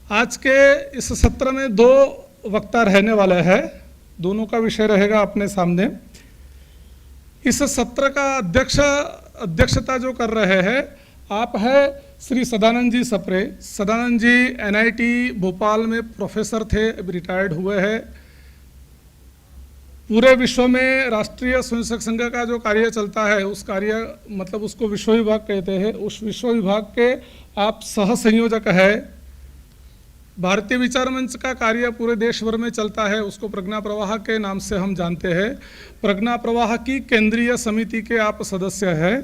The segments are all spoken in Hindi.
आज के इस सत्र में दो वक्ता रहने वाले हैं, दोनों का विषय रहेगा अपने सामने। इस सत्र का अध्यक्षता जो कर रहे हैं आप है श्री सदानंद जी सप्रे। सदानंद जी एनआईटी भोपाल में प्रोफेसर थे, अभी रिटायर्ड हुए हैं। पूरे विश्व में राष्ट्रीय स्वयंसेवक संघ का जो कार्य चलता है उस कार्य मतलब उसको विश्व विभाग कहते हैं, उस विश्व विभाग के आप सह संयोजक है। भारतीय विचार मंच का कार्य पूरे देश भर में चलता है, उसको प्रज्ञा प्रवाह के नाम से हम जानते हैं। प्रज्ञा प्रवाह की केंद्रीय समिति के आप सदस्य हैं।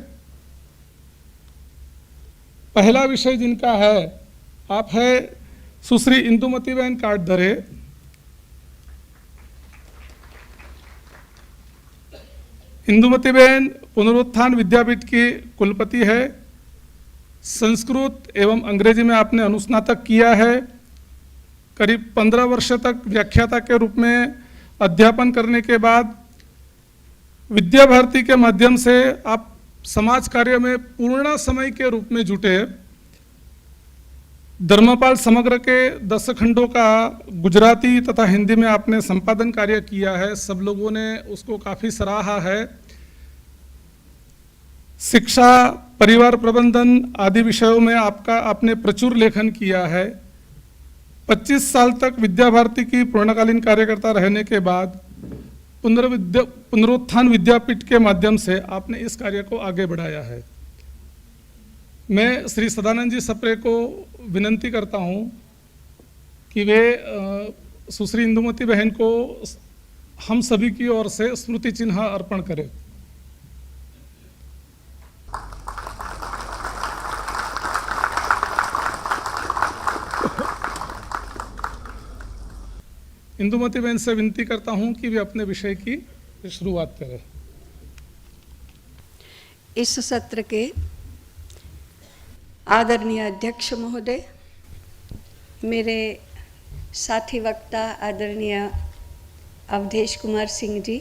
पहला विषय जिनका है आप है सुश्री इंदुमती बहन काटधरे। इंदुमती बहन पुनरुत्थान विद्यापीठ की कुलपति है। संस्कृत एवं अंग्रेजी में आपने अनुस्नातक किया है। करीब 15 वर्ष तक व्याख्याता के रूप में अध्यापन करने के बाद विद्या भारती के माध्यम से आप समाज कार्य में पूर्ण समय के रूप में जुटे। धर्मपाल समग्र के 10 खंडों का गुजराती तथा हिंदी में आपने संपादन कार्य किया है, सब लोगों ने उसको काफ़ी सराहा है। शिक्षा, परिवार प्रबंधन आदि विषयों में आपने प्रचुर लेखन किया है। 25 साल तक विद्या भारती की पूर्णकालीन कार्यकर्ता रहने के बाद पुनरुत्थान विद्यापीठ के माध्यम से आपने इस कार्य को आगे बढ़ाया है। मैं श्री सदानंद जी सप्रे को विनंती करता हूं कि वे सुश्री इंदुमती बहन को हम सभी की ओर से स्मृति चिन्ह अर्पण करें। इंदुमती बहन से विनती करता हूं कि वे अपने विषय की शुरुआत करें। इस सत्र के आदरणीय अध्यक्ष महोदय, मेरे साथी वक्ता आदरणीय अवधेश कुमार सिंह जी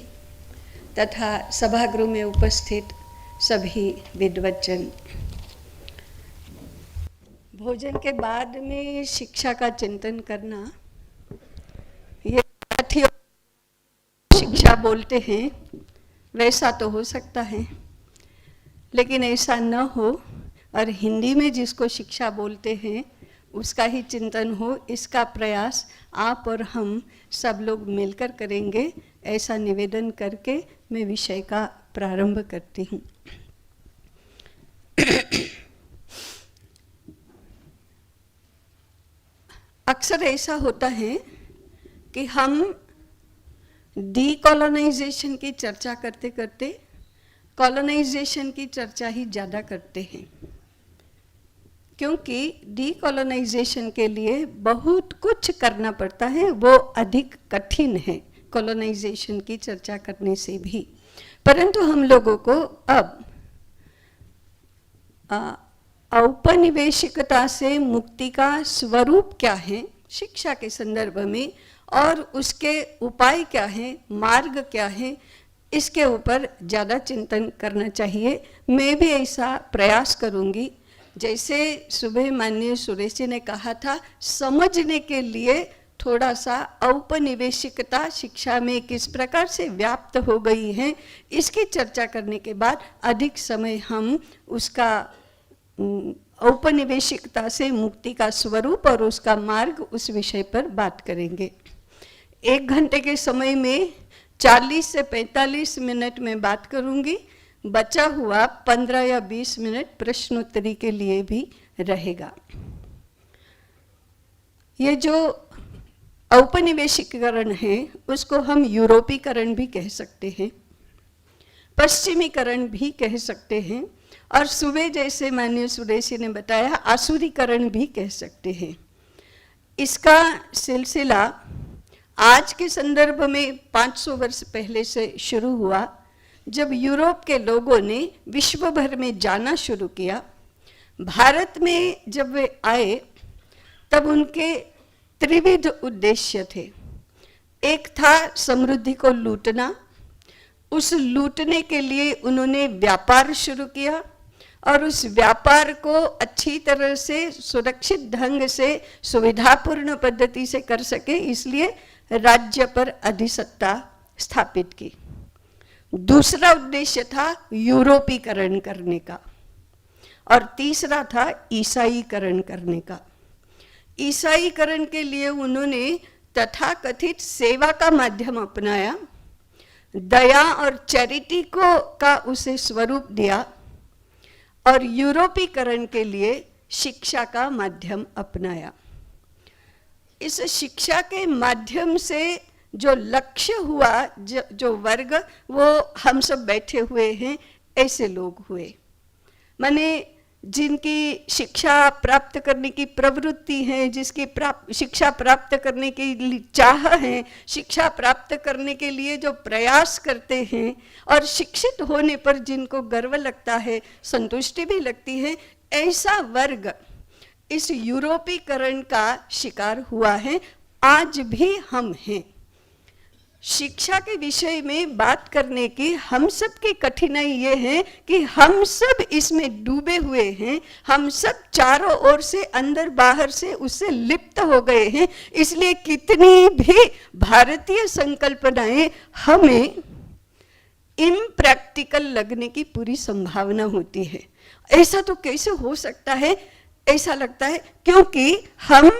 तथा सभागृह में उपस्थित सभी विद्वज्जन, भोजन के बाद में शिक्षा का चिंतन करना, ये साथियों शिक्षा बोलते हैं वैसा तो हो सकता है, लेकिन ऐसा न हो और हिंदी में जिसको शिक्षा बोलते हैं उसका ही चिंतन हो, इसका प्रयास आप और हम सब लोग मिलकर करेंगे, ऐसा निवेदन करके मैं विषय का प्रारंभ करती हूँ। अक्सर ऐसा होता है कि हम डीकॉलोनाइजेशन की चर्चा करते करते कॉलोनाइजेशन की चर्चा ही ज़्यादा करते हैं, क्योंकि डीकॉलोनाइजेशन के लिए बहुत कुछ करना पड़ता है, वो अधिक कठिन है कॉलोनाइजेशन की चर्चा करने से भी। परंतु हम लोगों को अब औपनिवेशिकता से मुक्ति का स्वरूप क्या है शिक्षा के संदर्भ में और उसके उपाय क्या है, मार्ग क्या है, इसके ऊपर ज़्यादा चिंतन करना चाहिए। मैं भी ऐसा प्रयास करूँगी। जैसे सुबह माननीय सुरेश जी ने कहा था, समझने के लिए थोड़ा सा औपनिवेशिकता शिक्षा में किस प्रकार से व्याप्त हो गई है, इसकी चर्चा करने के बाद अधिक समय हम उसका औपनिवेशिकता से मुक्ति का स्वरूप और उसका मार्ग, उस विषय पर बात करेंगे। 1 घंटे के समय में 40 से 45 मिनट में बात करूंगी, बचा हुआ 15 या 20 मिनट प्रश्नोत्तरी के लिए भी रहेगा। ये जो औपनिवेशिकरण है उसको हम यूरोपीकरण भी कह सकते हैं, पश्चिमीकरण भी कह सकते हैं, और सुबह जैसे माननीय सुरेश जी ने बताया आसुरीकरण भी कह सकते हैं। इसका सिलसिला आज के संदर्भ में 500 वर्ष पहले से शुरू हुआ, जब यूरोप के लोगों ने विश्व भर में जाना शुरू किया। भारत में जब वे आए तब उनके त्रिविध उद्देश्य थे। एक था समृद्धि को लूटना, उस लूटने के लिए उन्होंने व्यापार शुरू किया और उस व्यापार को अच्छी तरह से सुरक्षित ढंग से सुविधापूर्ण पद्धति से कर सके, इसलिए राज्य पर अधिसत्ता स्थापित की। दूसरा उद्देश्य था यूरोपीकरण करने का और तीसरा था ईसाईकरण करने का। ईसाईकरण के लिए उन्होंने तथाकथित सेवा का माध्यम अपनाया, दया और चैरिटी को का उसे स्वरूप दिया, और यूरोपीकरण के लिए शिक्षा का माध्यम अपनाया। इस शिक्षा के माध्यम से जो लक्ष्य हुआ, जो वर्ग, वो हम सब बैठे हुए हैं ऐसे लोग हुए। माने जिनकी शिक्षा प्राप्त करने की प्रवृत्ति है, जिसकी शिक्षा प्राप्त करने की चाह है, शिक्षा प्राप्त करने के लिए जो प्रयास करते हैं, और शिक्षित होने पर जिनको गर्व लगता है, संतुष्टि भी लगती है, ऐसा वर्ग इस यूरोपीकरण का शिकार हुआ है। आज भी हम हैं। शिक्षा के विषय में बात करने की हम सब की कठिनाई ये है कि हम सब इसमें डूबे हुए हैं, हम सब चारों ओर से अंदर बाहर से उससे लिप्त हो गए हैं। इसलिए कितनी भी भारतीय संकल्पनाएं हमें इम्प्रैक्टिकल लगने की पूरी संभावना होती है। ऐसा तो कैसे हो सकता है, ऐसा लगता है क्योंकि हम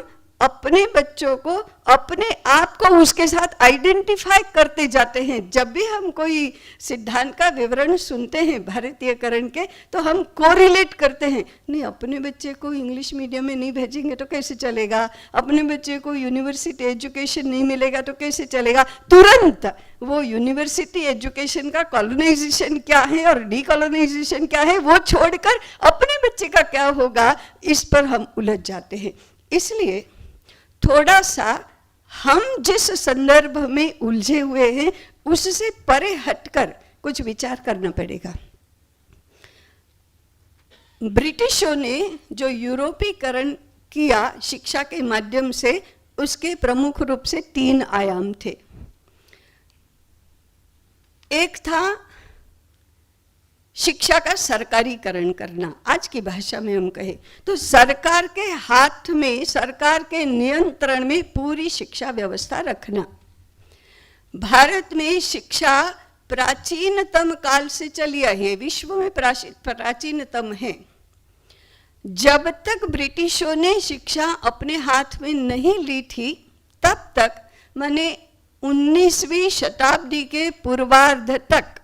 अपने बच्चों को, अपने आप को उसके साथ आइडेंटिफाई करते जाते हैं। जब भी हम कोई सिद्धांत का विवरण सुनते हैं भारतीयकरण के, तो हम कोरिलेट करते हैं, नहीं अपने बच्चे को इंग्लिश मीडियम में नहीं भेजेंगे तो कैसे चलेगा, अपने बच्चे को यूनिवर्सिटी एजुकेशन नहीं मिलेगा तो कैसे चलेगा। तुरंत वो यूनिवर्सिटी एजुकेशन का कॉलोनाइजेशन क्या है और डीकॉलोनाइजेशन क्या है वो छोड़कर अपने बच्चे का क्या होगा, इस पर हम उलझ जाते हैं। इसलिए थोड़ा सा हम जिस संदर्भ में उलझे हुए हैं उससे परे हटकर कुछ विचार करना पड़ेगा। ब्रिटिशों ने जो यूरोपीकरण किया शिक्षा के माध्यम से, उसके प्रमुख रूप से 3 आयाम थे। एक था शिक्षा का सरकारीकरण करना। आज की भाषा में हम कहें तो सरकार के हाथ में, सरकार के नियंत्रण में पूरी शिक्षा व्यवस्था रखना। भारत में शिक्षा प्राचीनतम काल से चली आई है, विश्व में प्राचीनतम है। जब तक ब्रिटिशों ने शिक्षा अपने हाथ में नहीं ली थी, तब तक माने 19वीं शताब्दी के पूर्वार्ध तक,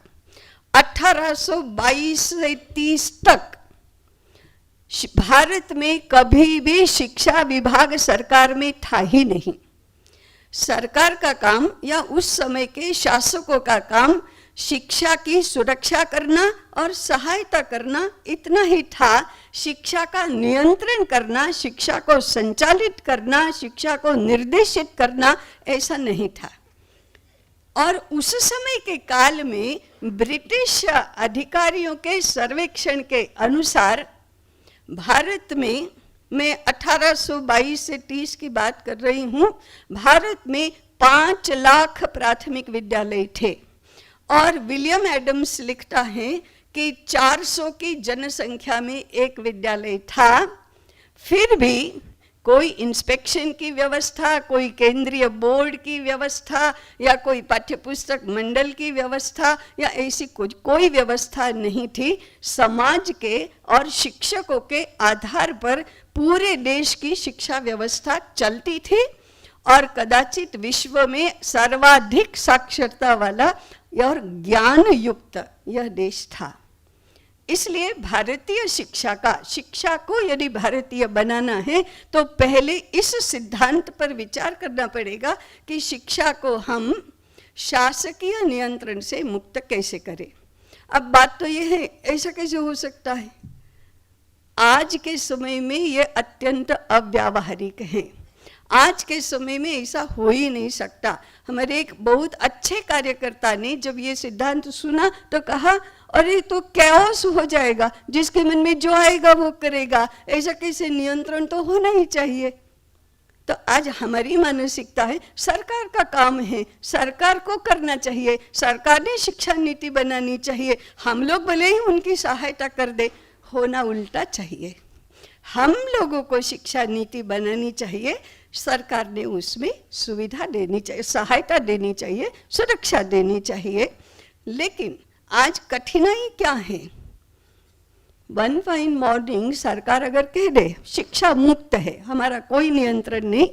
1822 से 30 तक भारत में कभी भी शिक्षा विभाग सरकार में था ही नहीं। सरकार का काम या उस समय के शासकों का काम शिक्षा की सुरक्षा करना और सहायता करना इतना ही था। शिक्षा का नियंत्रण करना, शिक्षा को संचालित करना, शिक्षा को निर्देशित करना ऐसा नहीं था। और उस समय के काल में ब्रिटिश अधिकारियों के सर्वेक्षण के अनुसार भारत में, मैं 1822 से 30 की बात कर रही हूँ, भारत में 5 लाख प्राथमिक विद्यालय थे। और विलियम एडम्स लिखता है कि 400 की जनसंख्या में एक विद्यालय था। फिर भी कोई इंस्पेक्शन की व्यवस्था, कोई केंद्रीय बोर्ड की व्यवस्था या कोई पाठ्यपुस्तक मंडल की व्यवस्था या ऐसी कोई व्यवस्था नहीं थी। समाज के और शिक्षकों के आधार पर पूरे देश की शिक्षा व्यवस्था चलती थी और कदाचित विश्व में सर्वाधिक साक्षरता वाला और ज्ञान युक्त यह देश था। इसलिए भारतीय शिक्षा को यदि भारतीय बनाना है तो पहले इस सिद्धांत पर विचार करना पड़ेगा कि शिक्षा को हम शासकीय नियंत्रण से मुक्त कैसे करें। अब बात तो ये है, ऐसा कैसे हो सकता है? आज के समय में ये अत्यंत अव्यावहारिक है। आज के समय में ऐसा हो ही नहीं सकता। हमारे एक बहुत अच्छे कार्यकर्ता ने जब ये सिद्धांत सुना तो कहा, अरे तो कैओस हो जाएगा, जिसके मन में जो आएगा वो करेगा, ऐसा कैसे, नियंत्रण तो होना ही चाहिए। तो आज हमारी मानसिकता है सरकार का काम है, सरकार को करना चाहिए, सरकार ने शिक्षा नीति बनानी चाहिए, हम लोग भले ही उनकी सहायता कर दे। होना उल्टा चाहिए। हम लोगों को शिक्षा नीति बनानी चाहिए, सरकार ने उसमें सुविधा देनी चाहिए, सहायता देनी चाहिए, सुरक्षा देनी चाहिए। लेकिन आज कठिनाई क्या है? वन फाइन मॉर्निंग सरकार अगर कह दे शिक्षा मुक्त है, हमारा कोई नियंत्रण नहीं,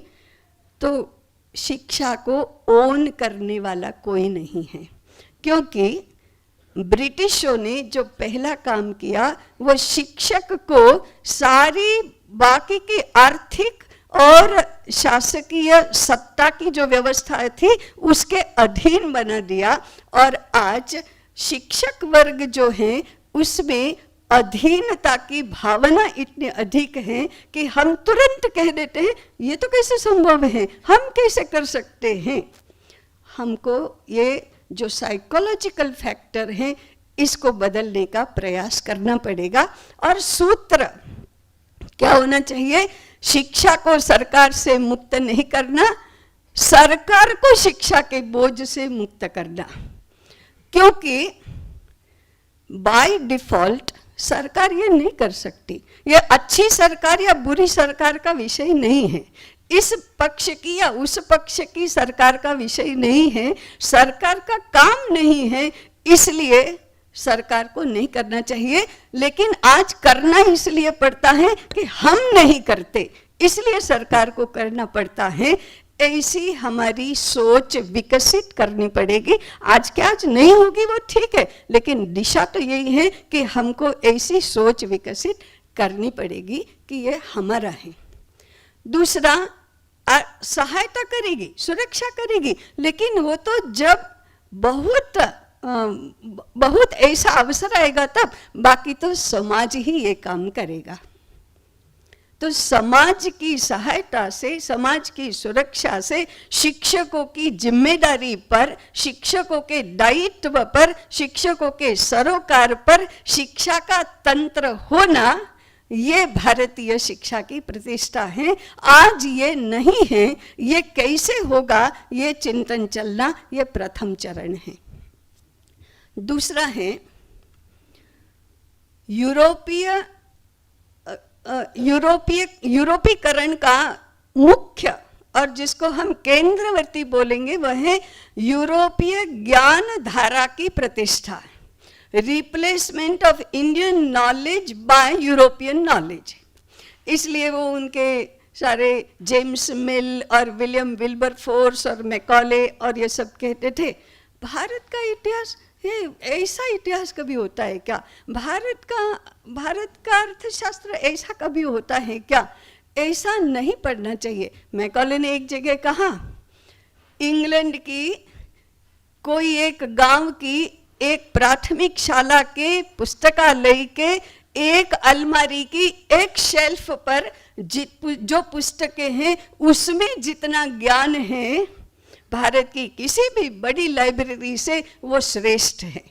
तो शिक्षा को ओन करने वाला कोई नहीं है। क्योंकि ब्रिटिशों ने जो पहला काम किया वो शिक्षक को सारी बाकी की आर्थिक और शासकीय सत्ता की जो व्यवस्था थी उसके अधीन बना दिया, और आज शिक्षक वर्ग जो है उसमें अधीनता की भावना इतनी अधिक है कि हम तुरंत कह देते हैं ये तो कैसे संभव है, हम कैसे कर सकते हैं। हमको ये जो साइकोलॉजिकल फैक्टर है इसको बदलने का प्रयास करना पड़ेगा। और सूत्र क्या होना चाहिए? शिक्षा को सरकार से मुक्त नहीं करना, सरकार को शिक्षा के बोझ से मुक्त करना। क्योंकि बाय डिफॉल्ट सरकार ये नहीं कर सकती। ये अच्छी सरकार या बुरी सरकार का विषय नहीं है, इस पक्ष की या उस पक्ष की सरकार का विषय नहीं है, सरकार का काम नहीं है, इसलिए सरकार को नहीं करना चाहिए। लेकिन आज करना इसलिए पड़ता है कि हम नहीं करते, इसलिए सरकार को करना पड़ता है। ऐसी हमारी सोच विकसित करनी पड़ेगी। आज के आज नहीं होगी वो ठीक है, लेकिन दिशा तो यही है कि हमको ऐसी सोच विकसित करनी पड़ेगी कि ये हमारा है। दूसरा, सहायता करेगी, सुरक्षा करेगी, लेकिन वो तो जब बहुत ऐसा अवसर आएगा तब, बाकी तो समाज ही ये काम करेगा। तो समाज की सहायता से, समाज की सुरक्षा से, शिक्षकों की जिम्मेदारी पर, शिक्षकों के दायित्व पर, शिक्षकों के सरोकार पर शिक्षा का तंत्र होना, ये भारतीय शिक्षा की प्रतिष्ठा है। आज ये नहीं है, ये कैसे होगा ये चिंतन चलना, ये प्रथम चरण है। दूसरा है यूरोपीकरण का मुख्य, और जिसको हम केंद्रवर्ती बोलेंगे, वह है यूरोपीय ज्ञान धारा की प्रतिष्ठा, replacement of Indian knowledge by European knowledge. इसलिए वो उनके सारे जेम्स मिल और विलियम विल्बरफोर्स और मैकॉले और ये सब कहते थे भारत का इतिहास, ये ऐसा इतिहास कभी होता है क्या? भारत का अर्थशास्त्र ऐसा कभी होता है क्या? ऐसा नहीं पढ़ना चाहिए। मैकॉले ने एक जगह कहा, इंग्लैंड की कोई एक गांव की एक प्राथमिक शाला के पुस्तकालय के एक अलमारी की एक शेल्फ पर जो पुस्तकें हैं उसमें जितना ज्ञान है भारत की किसी भी बड़ी लाइब्रेरी से वो श्रेष्ठ है।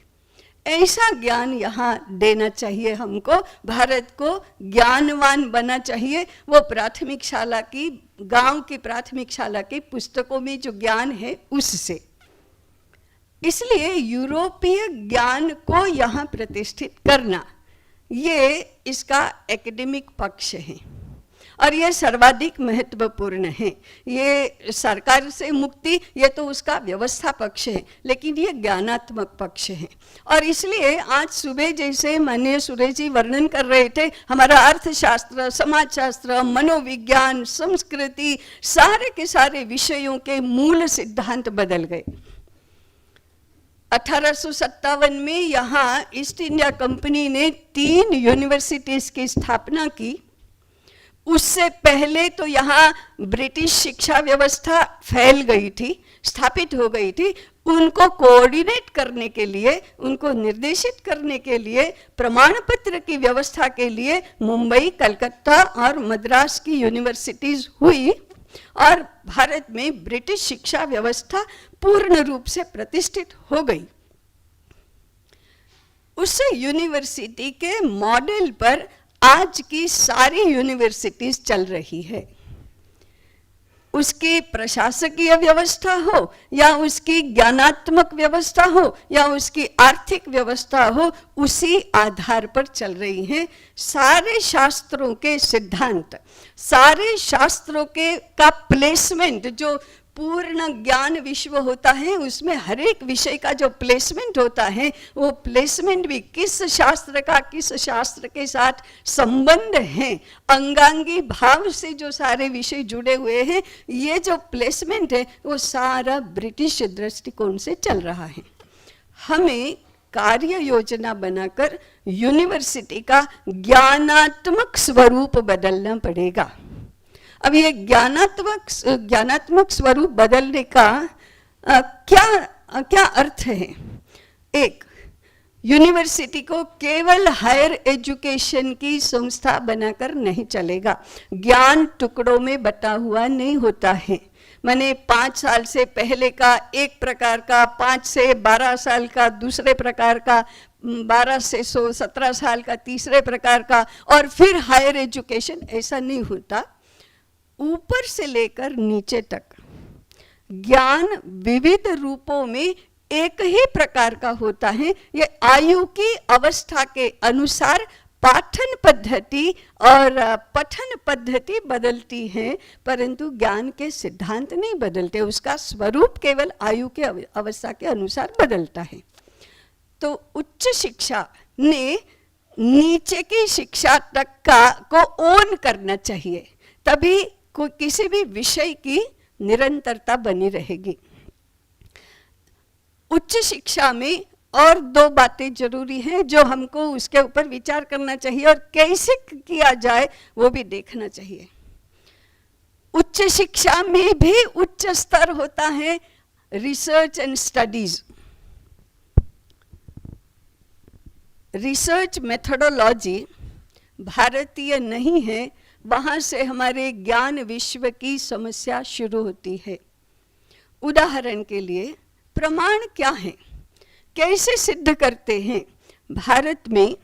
ऐसा ज्ञान यहाँ देना चाहिए हमको, भारत को ज्ञानवान बनना चाहिए। वो प्राथमिक शाला की, गांव की प्राथमिक शाला की पुस्तकों में जो ज्ञान है उससे। इसलिए यूरोपीय ज्ञान को यहाँ प्रतिष्ठित करना, ये इसका एकेडमिक पक्ष है और ये सर्वाधिक महत्वपूर्ण है। ये सरकार से मुक्ति, ये तो उसका व्यवस्था पक्ष है, लेकिन ये ज्ञानात्मक पक्ष है। और इसलिए आज सुबह जैसे माननीय सुरेश जी वर्णन कर रहे थे, हमारा अर्थशास्त्र, समाजशास्त्र, मनोविज्ञान, संस्कृति, सारे के सारे विषयों के मूल सिद्धांत बदल गए। 1857 में यहाँ ईस्ट इंडिया कंपनी ने 3 यूनिवर्सिटीज की स्थापना की। उससे पहले तो यहाँ ब्रिटिश शिक्षा व्यवस्था फैल गई थी, स्थापित हो गई थी। उनको कोऑर्डिनेट करने के लिए, उनको निर्देशित करने के लिए, प्रमाण पत्र की व्यवस्था के लिए मुंबई, कलकत्ता और मद्रास की यूनिवर्सिटीज हुई और भारत में ब्रिटिश शिक्षा व्यवस्था पूर्ण रूप से प्रतिष्ठित हो गई। उस यूनिवर्सिटी के मॉडल पर आज की सारी यूनिवर्सिटीज चल रही है। उसकी प्रशासकीय व्यवस्था हो या उसकी ज्ञानात्मक व्यवस्था हो या उसकी आर्थिक व्यवस्था हो, उसी आधार पर चल रही हैं। सारे शास्त्रों के सिद्धांत, सारे शास्त्रों के का प्लेसमेंट, जो पूर्ण ज्ञान विश्व होता है उसमें हर एक विषय का जो प्लेसमेंट होता है, वो प्लेसमेंट भी किस शास्त्र का किस शास्त्र के साथ संबंध है, अंगांगी भाव से जो सारे विषय जुड़े हुए हैं, ये जो प्लेसमेंट है वो सारा ब्रिटिश दृष्टिकोण से चल रहा है। हमें कार्य योजना बनाकर यूनिवर्सिटी का ज्ञानात्मक स्वरूप बदलना पड़ेगा। अब ये ज्ञानात्मक स्वरूप बदलने का क्या अर्थ है? एक, यूनिवर्सिटी को केवल हायर एजुकेशन की संस्था बनाकर नहीं चलेगा। ज्ञान टुकड़ों में बटा हुआ नहीं होता है। मैंने 5 साल से पहले का एक प्रकार का, 5 से 12 साल का दूसरे प्रकार का, 12 से 17 साल का तीसरे प्रकार का, और फिर हायर एजुकेशन, ऐसा नहीं होता। ऊपर से लेकर नीचे तक ज्ञान विविध रूपों में एक ही प्रकार का होता है। ये आयु की अवस्था के अनुसार पाठन पद्धति और पठन पद्धति बदलती है, परंतु ज्ञान के सिद्धांत नहीं बदलते। उसका स्वरूप केवल आयु के अवस्था के अनुसार बदलता है। तो उच्च शिक्षा ने नीचे की शिक्षा तक को ओन करना चाहिए, तभी कोई किसी भी विषय की निरंतरता बनी रहेगी। उच्च शिक्षा में और 2 बातें जरूरी हैं जो हमको उसके ऊपर विचार करना चाहिए, और कैसे किया जाए वो भी देखना चाहिए। उच्च शिक्षा में भी उच्च स्तर होता है research and studies. Research methodology भारतीय नहीं है, वहाँ से हमारे ज्ञान विश्व की समस्या शुरू होती है। उदाहरण के लिए, प्रमाण क्या है, कैसे सिद्ध करते हैं? भारत में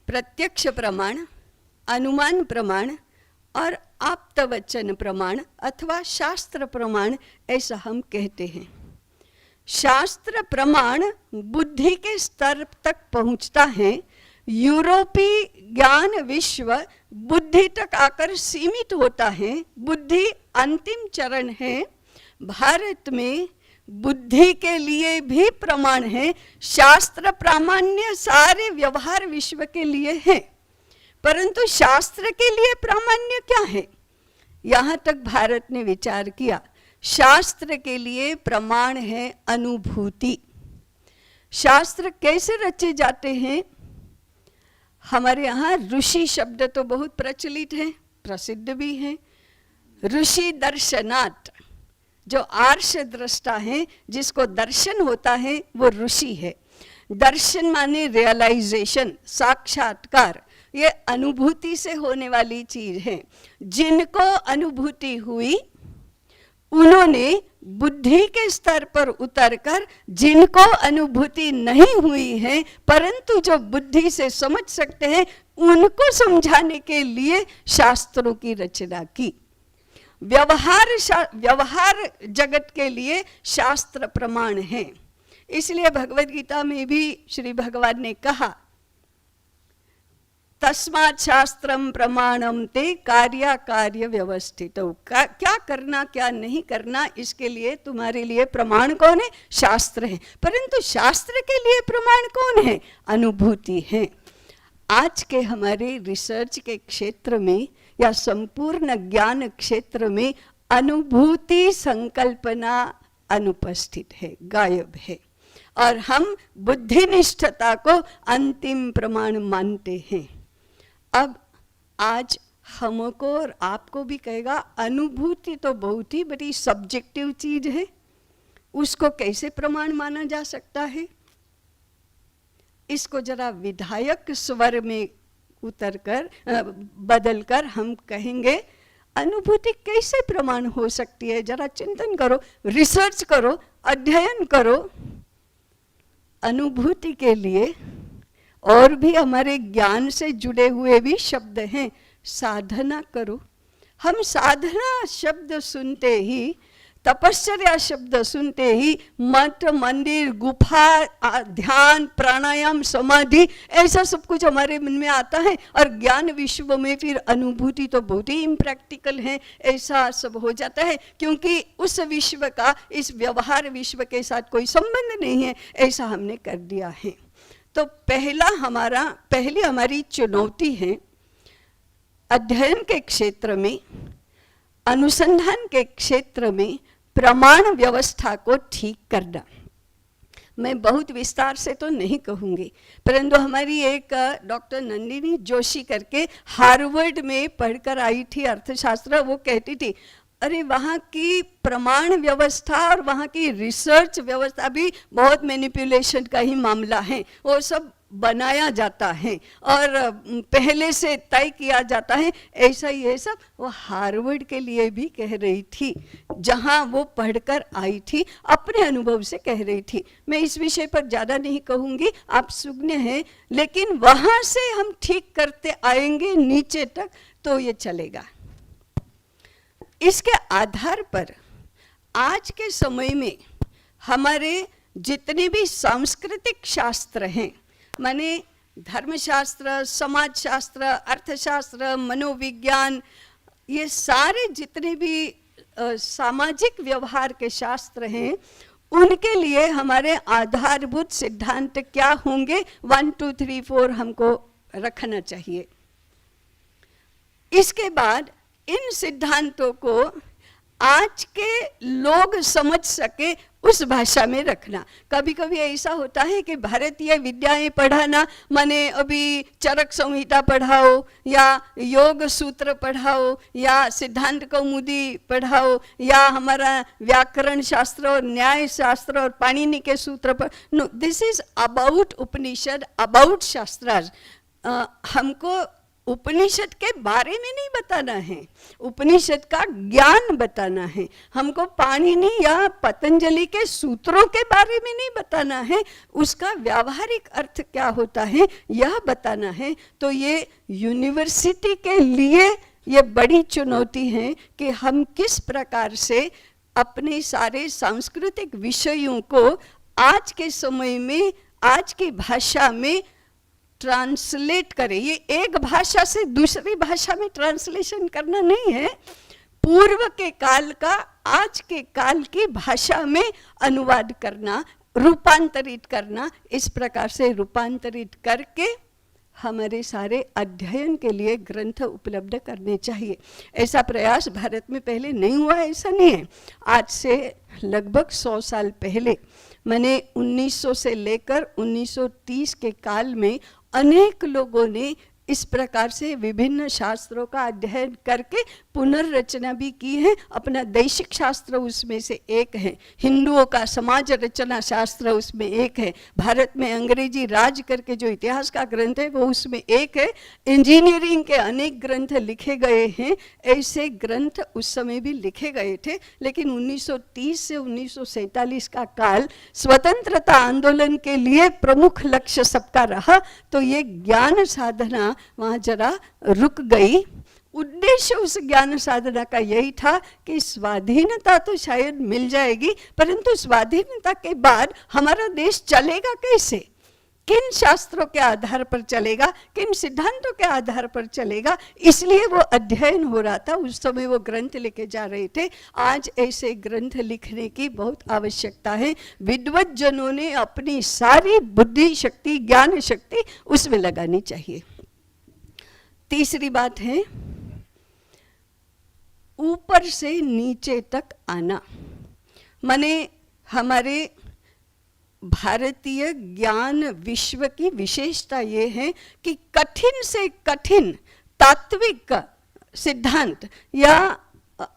प्रत्यक्ष प्रमाण, अनुमान प्रमाण और आप्तवचन प्रमाण अथवा शास्त्र प्रमाण, ऐसा हम कहते हैं। शास्त्र प्रमाण बुद्धि के स्तर तक पहुंचता है। यूरोपीय ज्ञान विश्व बुद्धि तक आकर सीमित होता है, बुद्धि अंतिम चरण है। भारत में बुद्धि के लिए भी प्रमाण है। शास्त्र प्रामाण्य सारे व्यवहार विश्व के लिए है, परंतु शास्त्र के लिए प्रामाण्य क्या है? यहाँ तक भारत ने विचार किया। शास्त्र के लिए प्रमाण है अनुभूति। शास्त्र कैसे रचे जाते हैं? हमारे यहाँ ऋषि शब्द तो बहुत प्रचलित है, प्रसिद्ध भी है। ऋषि दर्शनात्, जो आर्ष दृष्टा है, जिसको दर्शन होता है, वो ऋषि है। दर्शन माने रियलाइजेशन, साक्षात्कार। ये अनुभूति से होने वाली चीज है। जिनको अनुभूति हुई उन्होंने बुद्धि के स्तर पर उतरकर, जिनको अनुभूति नहीं हुई है परंतु जो बुद्धि से समझ सकते हैं, उनको समझाने के लिए शास्त्रों की रचना की। व्यवहार जगत के लिए शास्त्र प्रमाण है। इसलिए भगवद गीता में भी श्री भगवान ने कहा, तस्मात् शास्त्रम प्रमाणम ते कार्य व्यवस्थित। क्या करना क्या नहीं करना, इसके लिए तुम्हारे लिए प्रमाण कौन है? शास्त्र है। परंतु शास्त्र के लिए प्रमाण कौन है? अनुभूति है। आज के हमारे रिसर्च के क्षेत्र में या संपूर्ण ज्ञान क्षेत्र में अनुभूति संकल्पना अनुपस्थित है, गायब है, और हम बुद्धिनिष्ठता को अंतिम प्रमाण मानते हैं। अब आज हमको और आपको भी कहेगा, अनुभूति तो बहुत ही बड़ी सब्जेक्टिव चीज है, उसको कैसे प्रमाण माना जा सकता है? इसको जरा विधायक स्वर में उतरकर बदलकर हम कहेंगे, अनुभूति कैसे प्रमाण हो सकती है? जरा चिंतन करो, रिसर्च करो, अध्ययन करो। अनुभूति के लिए और भी हमारे ज्ञान से जुड़े हुए भी शब्द हैं। साधना करो, हम साधना शब्द सुनते ही, तपश्चर्या शब्द सुनते ही मठ, मंदिर, गुफा, ध्यान, प्राणायाम, समाधि, ऐसा सब कुछ हमारे मन में आता है। और ज्ञान विश्व में फिर अनुभूति तो बहुत ही इम्प्रैक्टिकल है, ऐसा सब हो जाता है, क्योंकि उस विश्व का इस व्यवहार विश्व के साथ कोई संबंध नहीं है, ऐसा हमने कर दिया है। तो पहली हमारी चुनौती है अध्ययन के क्षेत्र में, अनुसंधान के क्षेत्र में प्रमाण व्यवस्था को ठीक करना। मैं बहुत विस्तार से तो नहीं कहूँगी, परंतु हमारी एक डॉक्टर नंदिनी जोशी करके हार्वर्ड में पढ़कर आई थी अर्थशास्त्र, वो कहती थी अरे वहाँ की प्रमाण व्यवस्था और वहाँ की रिसर्च व्यवस्था भी बहुत मैनिपुलेशन का ही मामला है। वो सब बनाया जाता है और पहले से तय किया जाता है, ऐसा ही है सब। वो हार्वर्ड के लिए भी कह रही थी, जहाँ वो पढ़कर आई थी, अपने अनुभव से कह रही थी। मैं इस विषय पर ज़्यादा नहीं कहूँगी, आप सुज्ञ हैं, लेकिन वहाँ से हम ठीक करते आएंगे नीचे तक तो ये चलेगा। इसके आधार पर आज के समय में हमारे जितने भी सांस्कृतिक शास्त्र हैं, माने धर्मशास्त्र, समाजशास्त्र, अर्थशास्त्र, मनोविज्ञान, ये सारे जितने भी सामाजिक व्यवहार के शास्त्र हैं, उनके लिए हमारे आधारभूत सिद्धांत क्या होंगे, 1 2 3 4 हमको रखना चाहिए। इसके बाद इन सिद्धांतों को आज के लोग समझ सके उस भाषा में रखना। कभी कभी ऐसा होता है कि भारतीय विद्याएं पढ़ाना माने अभी चरक संहिता पढ़ाओ या योग सूत्र पढ़ाओ या सिद्धांत कौमुदी पढ़ाओ या हमारा व्याकरण शास्त्र और न्याय शास्त्र और पाणिनि के सूत्र पर। No, this is about Upanishad, about shastrarth. हमको उपनिषद के बारे में नहीं बताना है, उपनिषद का ज्ञान बताना है। हमको पाणिनि या पतंजलि के सूत्रों के बारे में नहीं बताना है, उसका व्यावहारिक अर्थ क्या होता है यह बताना है। तो ये यूनिवर्सिटी के लिए ये बड़ी चुनौती है कि हम किस प्रकार से अपने सारे सांस्कृतिक विषयों को आज के समय में, आज की भाषा में ट्रांसलेट करें। ये एक भाषा से दूसरी भाषा में ट्रांसलेशन करना नहीं है, पूर्व के काल का आज के काल की भाषा में अनुवाद करना, रूपांतरित करना। इस प्रकार से रूपांतरित करके हमारे सारे अध्ययन के लिए ग्रंथ उपलब्ध करने चाहिए। ऐसा प्रयास भारत में पहले नहीं हुआ, ऐसा नहीं है। आज से लगभग 100 साल पहले, मैंने 1900 से लेकर 1930 के काल में अनेक लोगों ने इस प्रकार से विभिन्न शास्त्रों का अध्ययन करके पुनर्रचना भी की है। अपना दैशिक शास्त्र उसमें से एक है, हिंदुओं का समाज रचना शास्त्र उसमें एक है, भारत में अंग्रेजी राज करके जो इतिहास का ग्रंथ है वो उसमें एक है, इंजीनियरिंग के अनेक ग्रंथ लिखे गए हैं। ऐसे ग्रंथ उस समय भी लिखे गए थे, लेकिन 1930 से 1947 का काल स्वतंत्रता आंदोलन के लिए प्रमुख लक्ष्य सबका रहा, तो ये ज्ञान साधना वहाँ जरा रुक गई। उद्देश्य उस ज्ञान साधना का यही था कि स्वाधीनता तो शायद मिल जाएगी, परंतु स्वाधीनता के बाद हमारा देश चलेगा कैसे, किन शास्त्रों के आधार पर चलेगा, किन सिद्धांतों के आधार पर चलेगा। इसलिए वो अध्ययन हो रहा था। उस समय वो ग्रंथ लिखे जा रहे थे। आज ऐसे ग्रंथ लिखने की बहुत आवश्यकता है। विद्वत जनों ने अपनी सारी बुद्धि शक्ति, ज्ञान शक्ति उसमें लगानी चाहिए। तीसरी बात है ऊपर से नीचे तक आना। माने हमारे भारतीय ज्ञान विश्व की विशेषता ये है कि कठिन से कठिन तात्विक सिद्धांत या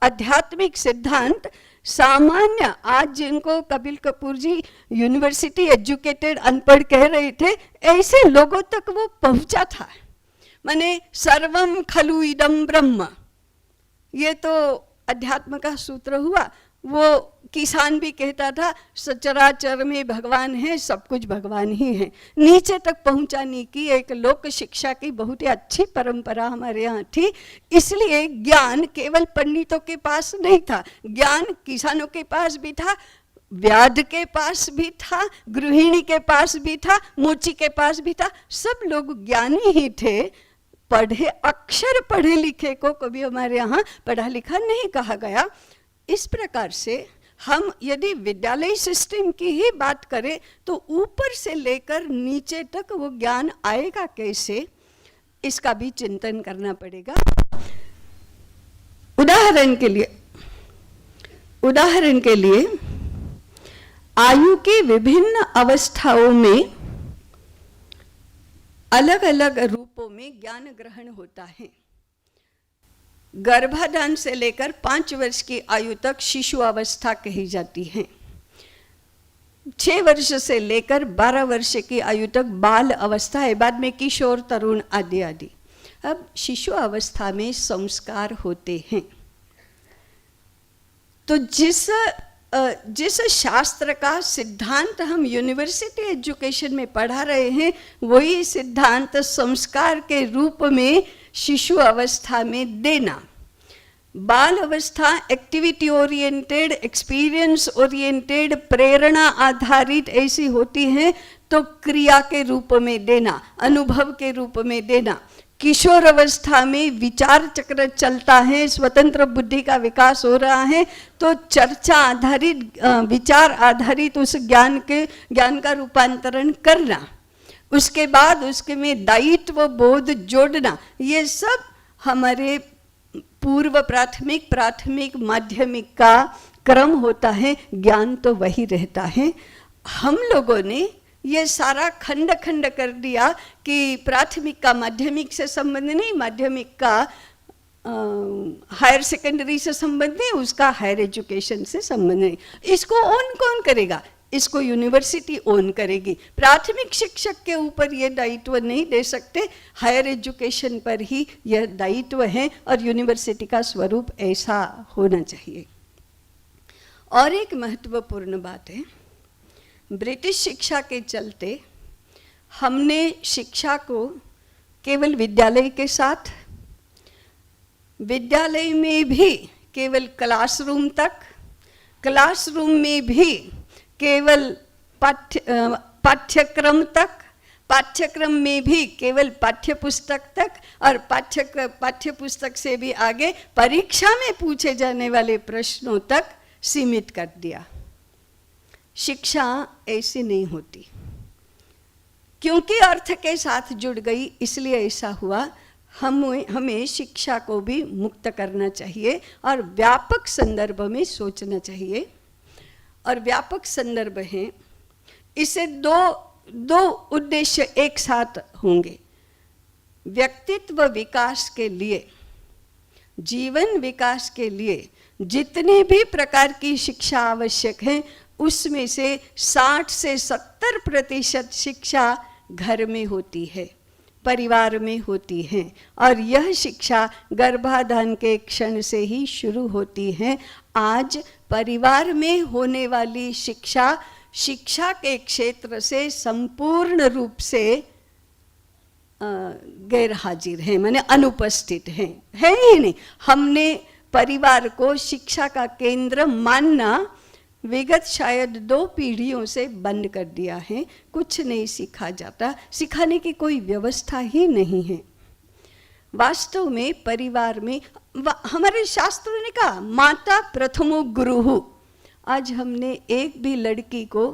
आध्यात्मिक सिद्धांत सामान्य, आज जिनको कपिल कपूर जी यूनिवर्सिटी एजुकेटेड अनपढ़ कह रहे थे, ऐसे लोगों तक वो पहुंचा था। माने सर्वम खलु इदम ब्रह्म, ये तो अध्यात्म का सूत्र हुआ। वो किसान भी कहता था सचराचर में भगवान है, सब कुछ भगवान ही है। नीचे तक पहुंचाने की एक लोक शिक्षा की बहुत ही अच्छी परंपरा हमारे यहाँ थी। इसलिए ज्ञान केवल पंडितों के पास नहीं था, ज्ञान किसानों के पास भी था, व्याध के पास भी था, गृहिणी के पास भी था, मोची के पास भी था। सब लोग ज्ञानी ही थे। पढ़े, अक्षर पढ़े लिखे को कभी हमारे यहाँ पढ़ा लिखा नहीं कहा गया। इस प्रकार से हम यदि विद्यालय सिस्टम की ही बात करें तो ऊपर से लेकर नीचे तक वो ज्ञान आएगा कैसे, इसका भी चिंतन करना पड़ेगा। उदाहरण के लिए आयु के विभिन्न अवस्थाओं में अलग अलग रूपों में ज्ञान ग्रहण होता है। गर्भाधान से लेकर 5 वर्ष की आयु तक शिशु अवस्था कही जाती है। 6 वर्ष से लेकर 12 वर्ष की आयु तक बाल अवस्था है, बाद में किशोर, तरुण आदि आदि। अब शिशु अवस्था में संस्कार होते हैं। तो जिस शास्त्र का सिद्धांत हम यूनिवर्सिटी एजुकेशन में पढ़ा रहे हैं, वही सिद्धांत संस्कार के रूप में शिशु अवस्था में देना। बाल अवस्था एक्टिविटी ओरिएंटेड, एक्सपीरियंस ओरिएंटेड, प्रेरणा आधारित ऐसी होती है, तो क्रिया के रूप में देना, अनुभव के रूप में देना। किशोर अवस्था में विचार चक्र चलता है, स्वतंत्र बुद्धि का विकास हो रहा है, तो चर्चा आधारित, विचार आधारित उस ज्ञान का रूपांतरण करना। उसके बाद उसके में दायित्व बोध जोड़ना। ये सब हमारे पूर्व प्राथमिक, प्राथमिक, माध्यमिक का क्रम होता है। ज्ञान तो वही रहता है। हम लोगों ने ये सारा खंड खंड कर दिया कि प्राथमिक का माध्यमिक से संबंध नहीं, माध्यमिक का हायर सेकेंडरी से संबंध नहीं, उसका हायर एजुकेशन से संबंध नहीं। इसको ऑन कौन करेगा? इसको यूनिवर्सिटी ओन करेगी। प्राथमिक शिक्षक के ऊपर यह दायित्व नहीं दे सकते, हायर एजुकेशन पर ही यह दायित्व है, और यूनिवर्सिटी का स्वरूप ऐसा होना चाहिए। और एक महत्वपूर्ण बात है, ब्रिटिश शिक्षा के चलते हमने शिक्षा को केवल विद्यालय के साथ, विद्यालय में भी केवल क्लासरूम तक, क्लासरूम में भी केवल पाठ्यक्रम तक, पाठ्यक्रम में भी केवल पाठ्यपुस्तक तक, और पाठ्यपुस्तक से भी आगे परीक्षा में पूछे जाने वाले प्रश्नों तक सीमित कर दिया। शिक्षा ऐसी नहीं होती, क्योंकि अर्थ के साथ जुड़ गई, इसलिए ऐसा हुआ। हमें शिक्षा को भी मुक्त करना चाहिए और व्यापक संदर्भ में सोचना चाहिए। और व्यापक संदर्भ है, इससे दो उद्देश्य एक साथ होंगे। व्यक्तित्व विकास के लिए, जीवन विकास के लिए जितने भी प्रकार की शिक्षा आवश्यक है, उसमें से 60 से 70% शिक्षा घर में होती है, परिवार में होती है। और यह शिक्षा गर्भाधान के क्षण से ही शुरू होती है। आज परिवार में होने वाली शिक्षा के क्षेत्र से संपूर्ण रूप से गैर हाजिर है, माने अनुपस्थित है ही नहीं। हमने परिवार को शिक्षा का केंद्र मानना विगत शायद 2 पीढ़ियों से बंद कर दिया है। कुछ नहीं सीखा जाता, सिखाने की कोई व्यवस्था ही नहीं है। वास्तव में परिवार में हमारे शास्त्रों ने कहा माता प्रथमो गुरुः। आज हमने एक भी लड़की को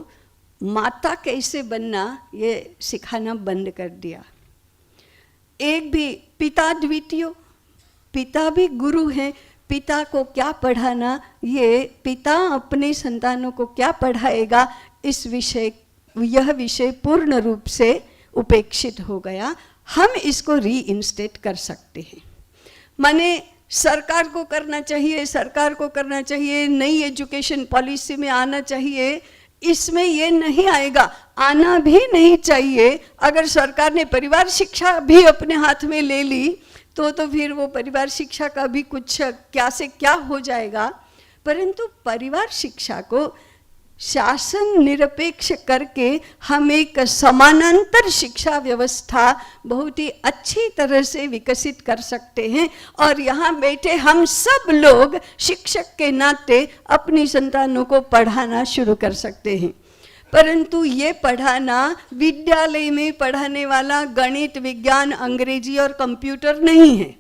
माता कैसे बनना ये सिखाना बंद कर दिया। एक भी पिता द्वितीय, पिता भी गुरु हैं, पिता को क्या पढ़ाना, ये पिता अपने संतानों को क्या पढ़ाएगा, यह विषय पूर्ण रूप से उपेक्षित हो गया। हम इसको रीइंस्टेट कर सकते हैं। माने सरकार को करना चाहिए, नई एजुकेशन पॉलिसी में आना चाहिए। इसमें ये नहीं आएगा, आना भी नहीं चाहिए। अगर सरकार ने परिवार शिक्षा भी अपने हाथ में ले ली तो फिर वो परिवार शिक्षा का भी कुछ क्या से क्या हो जाएगा। परंतु परिवार शिक्षा को शासन निरपेक्ष करके हम एक समानांतर शिक्षा व्यवस्था बहुत ही अच्छी तरह से विकसित कर सकते हैं। और यहाँ बैठे हम सब लोग शिक्षक के नाते अपनी संतानों को पढ़ाना शुरू कर सकते हैं। परंतु ये पढ़ाना विद्यालय में पढ़ाने वाला गणित, विज्ञान, अंग्रेजी और कंप्यूटर नहीं है।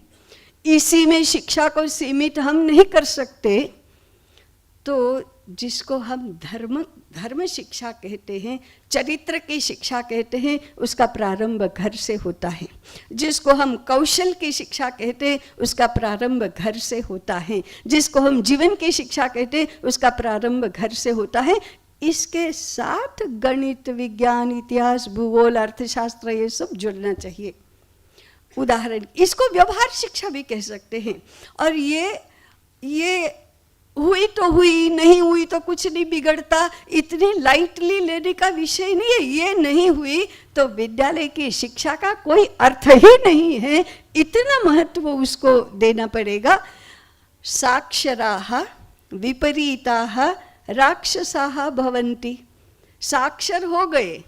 इसी में शिक्षा को सीमित हम नहीं कर सकते। तो जिसको हम धर्म शिक्षा कहते हैं, चरित्र की शिक्षा कहते हैं, उसका प्रारंभ घर से होता है। जिसको हम कौशल की शिक्षा कहते हैं, उसका प्रारंभ घर से होता है। जिसको हम जीवन की शिक्षा कहते हैं, उसका प्रारंभ घर से होता है। इसके साथ गणित, विज्ञान, इतिहास, भूगोल, अर्थशास्त्र ये सब जुड़ना चाहिए। उदाहरण, इसको व्यवहार शिक्षा भी कह सकते हैं। और ये हुई तो हुई, नहीं हुई तो कुछ नहीं बिगड़ता, इतनी लाइटली लेने का विषय नहीं है। ये नहीं हुई तो विद्यालय की शिक्षा का कोई अर्थ ही नहीं है, इतना महत्व उसको देना पड़ेगा। साक्षराः विपरीताः राक्षसाः भवन्ति। साक्षर हो गए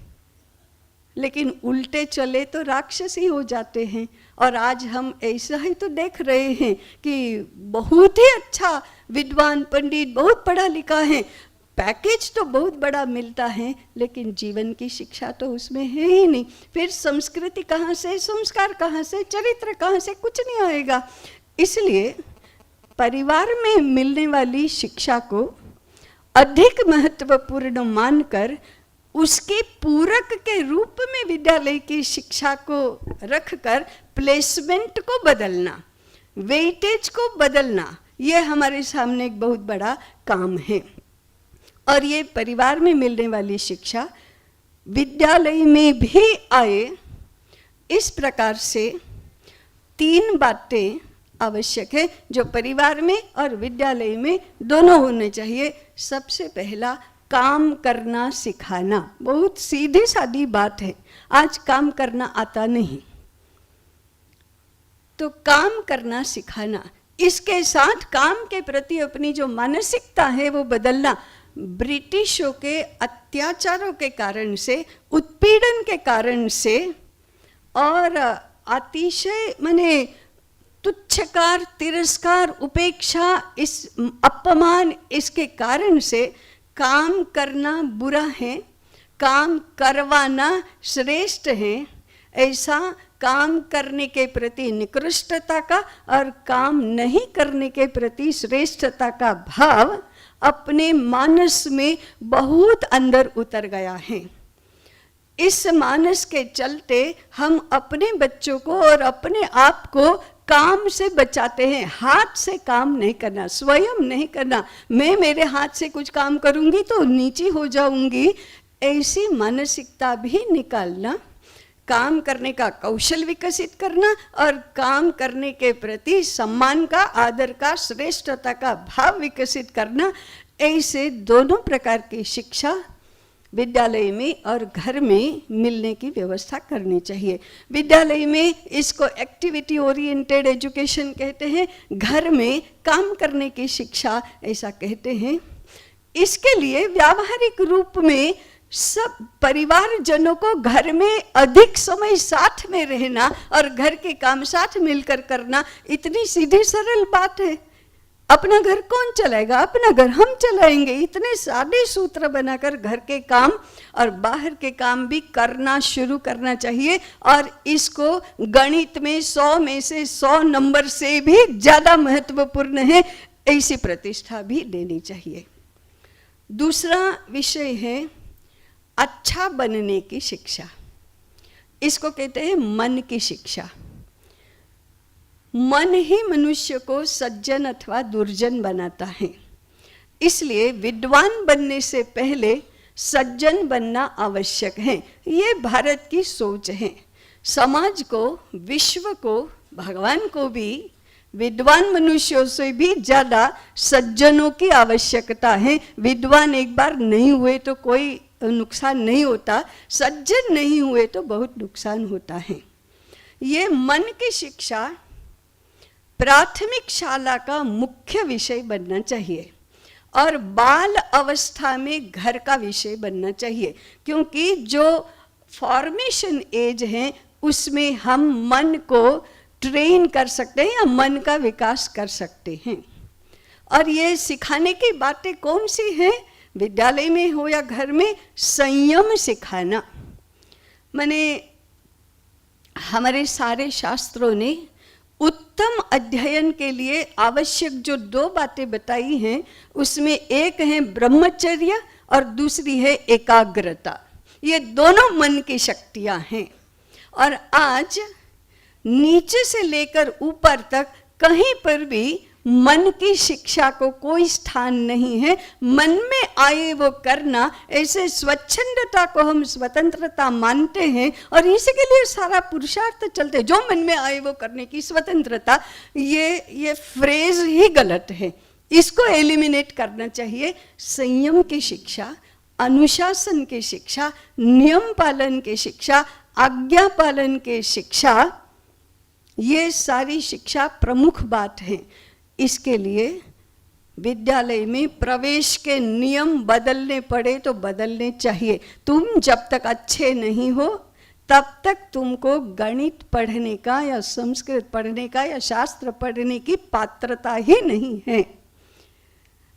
लेकिन उल्टे चले तो राक्षस ही हो जाते हैं। और आज हम ऐसा ही तो देख रहे हैं कि बहुत ही अच्छा विद्वान पंडित, बहुत पढ़ा लिखा है, पैकेज तो बहुत बड़ा मिलता है, लेकिन जीवन की शिक्षा तो उसमें है ही नहीं। फिर संस्कृति कहाँ से, संस्कार कहाँ से, चरित्र कहाँ से, कुछ नहीं आएगा। इसलिए परिवार में मिलने वाली शिक्षा को अधिक महत्वपूर्ण मानकर उसके पूरक के रूप में विद्यालय की शिक्षा को रखकर प्लेसमेंट को बदलना, वेटेज को बदलना, ये हमारे सामने एक बहुत बड़ा काम है। और ये परिवार में मिलने वाली शिक्षा विद्यालय में भी आए, इस प्रकार से 3 बातें आवश्यक है जो परिवार में और विद्यालय में दोनों होने चाहिए। सबसे पहला, काम करना सिखाना। बहुत सीधी सादी बात है, आज काम करना आता नहीं, तो काम करना सिखाना। इसके साथ काम के प्रति अपनी जो मानसिकता है वो बदलना। ब्रिटिशों के अत्याचारों के कारण से, उत्पीड़न के कारण से और अतिशय माने तुच्छकार, तिरस्कार, उपेक्षा, इस अपमान, इसके कारण से काम करना बुरा है, काम करवाना श्रेष्ठ है। ऐसा काम करने के प्रति निकृष्टता का और काम नहीं करने के प्रति श्रेष्ठता का भाव अपने मानस में बहुत अंदर उतर गया है। इस मानस के चलते हम अपने बच्चों को और अपने आप को काम से बचाते हैं। हाथ से काम नहीं करना, स्वयं नहीं करना। मैं मेरे हाथ से कुछ काम करूंगी तो नीची हो जाऊंगी, ऐसी मानसिकता भी निकालना। काम करने का कौशल विकसित करना और काम करने के प्रति सम्मान का, आदर का, श्रेष्ठता का भाव विकसित करना। ऐसे दोनों प्रकार की शिक्षा विद्यालय में और घर में मिलने की व्यवस्था करनी चाहिए। विद्यालय में इसको एक्टिविटी ओरिएंटेड एजुकेशन कहते हैं, घर में काम करने की शिक्षा ऐसा कहते हैं। इसके लिए व्यावहारिक रूप में सब परिवारजनों को घर में अधिक समय साथ में रहना और घर के काम साथ मिलकर करना इतनी सीधी सरल बात है। अपना घर कौन चलाएगा? अपना घर हम चलाएंगे। इतने सादे सूत्र बनाकर घर के काम और बाहर के काम भी करना शुरू करना चाहिए। और इसको गणित में 100 में से 100 नंबर से भी ज़्यादा महत्वपूर्ण है, ऐसी प्रतिष्ठा भी देनी चाहिए। दूसरा विषय है अच्छा बनने की शिक्षा। इसको कहते हैं मन की शिक्षा। मन ही मनुष्य को सज्जन अथवा दुर्जन बनाता है। इसलिए विद्वान बनने से पहले सज्जन बनना आवश्यक है। ये भारत की सोच है। समाज को, विश्व को, भगवान को भी विद्वान मनुष्यों से भी ज़्यादा सज्जनों की आवश्यकता है। विद्वान एक बार नहीं हुए तो कोई नुकसान नहीं होता, सज्जन नहीं हुए तो बहुत नुकसान होता है। ये मन की शिक्षा प्राथमिक शाला का मुख्य विषय बनना चाहिए। और बाल अवस्था में घर का विषय बनना चाहिए, क्योंकि जो फॉर्मेशन एज है उसमें हम मन को ट्रेन कर सकते हैं या मन का विकास कर सकते हैं। और ये सिखाने की बातें कौन सी हैं, विद्यालय में हो या घर में, संयम सिखाना। मैंने हमारे सारे शास्त्रों ने उत्तम अध्ययन के लिए आवश्यक जो 2 बातें बताई हैं, उसमें एक है ब्रह्मचर्य और दूसरी है एकाग्रता। ये दोनों मन की शक्तियां हैं। और आज नीचे से लेकर ऊपर तक कहीं पर भी मन की शिक्षा को कोई स्थान नहीं है। मन में आए वो करना, ऐसे स्वच्छंदता को हम स्वतंत्रता मानते हैं और इसी के लिए सारा पुरुषार्थ चलते, जो मन में आए वो करने की स्वतंत्रता, ये फ्रेज ही गलत है। इसको एलिमिनेट करना चाहिए। संयम की शिक्षा, अनुशासन की शिक्षा, नियम पालन की शिक्षा, आज्ञा पालन की शिक्षा, ये सारी शिक्षा प्रमुख बात है। इसके लिए विद्यालय में प्रवेश के नियम बदलने पड़े तो बदलने चाहिए। तुम जब तक अच्छे नहीं हो तब तक तुमको गणित पढ़ने का या संस्कृत पढ़ने का या शास्त्र पढ़ने की पात्रता ही नहीं है।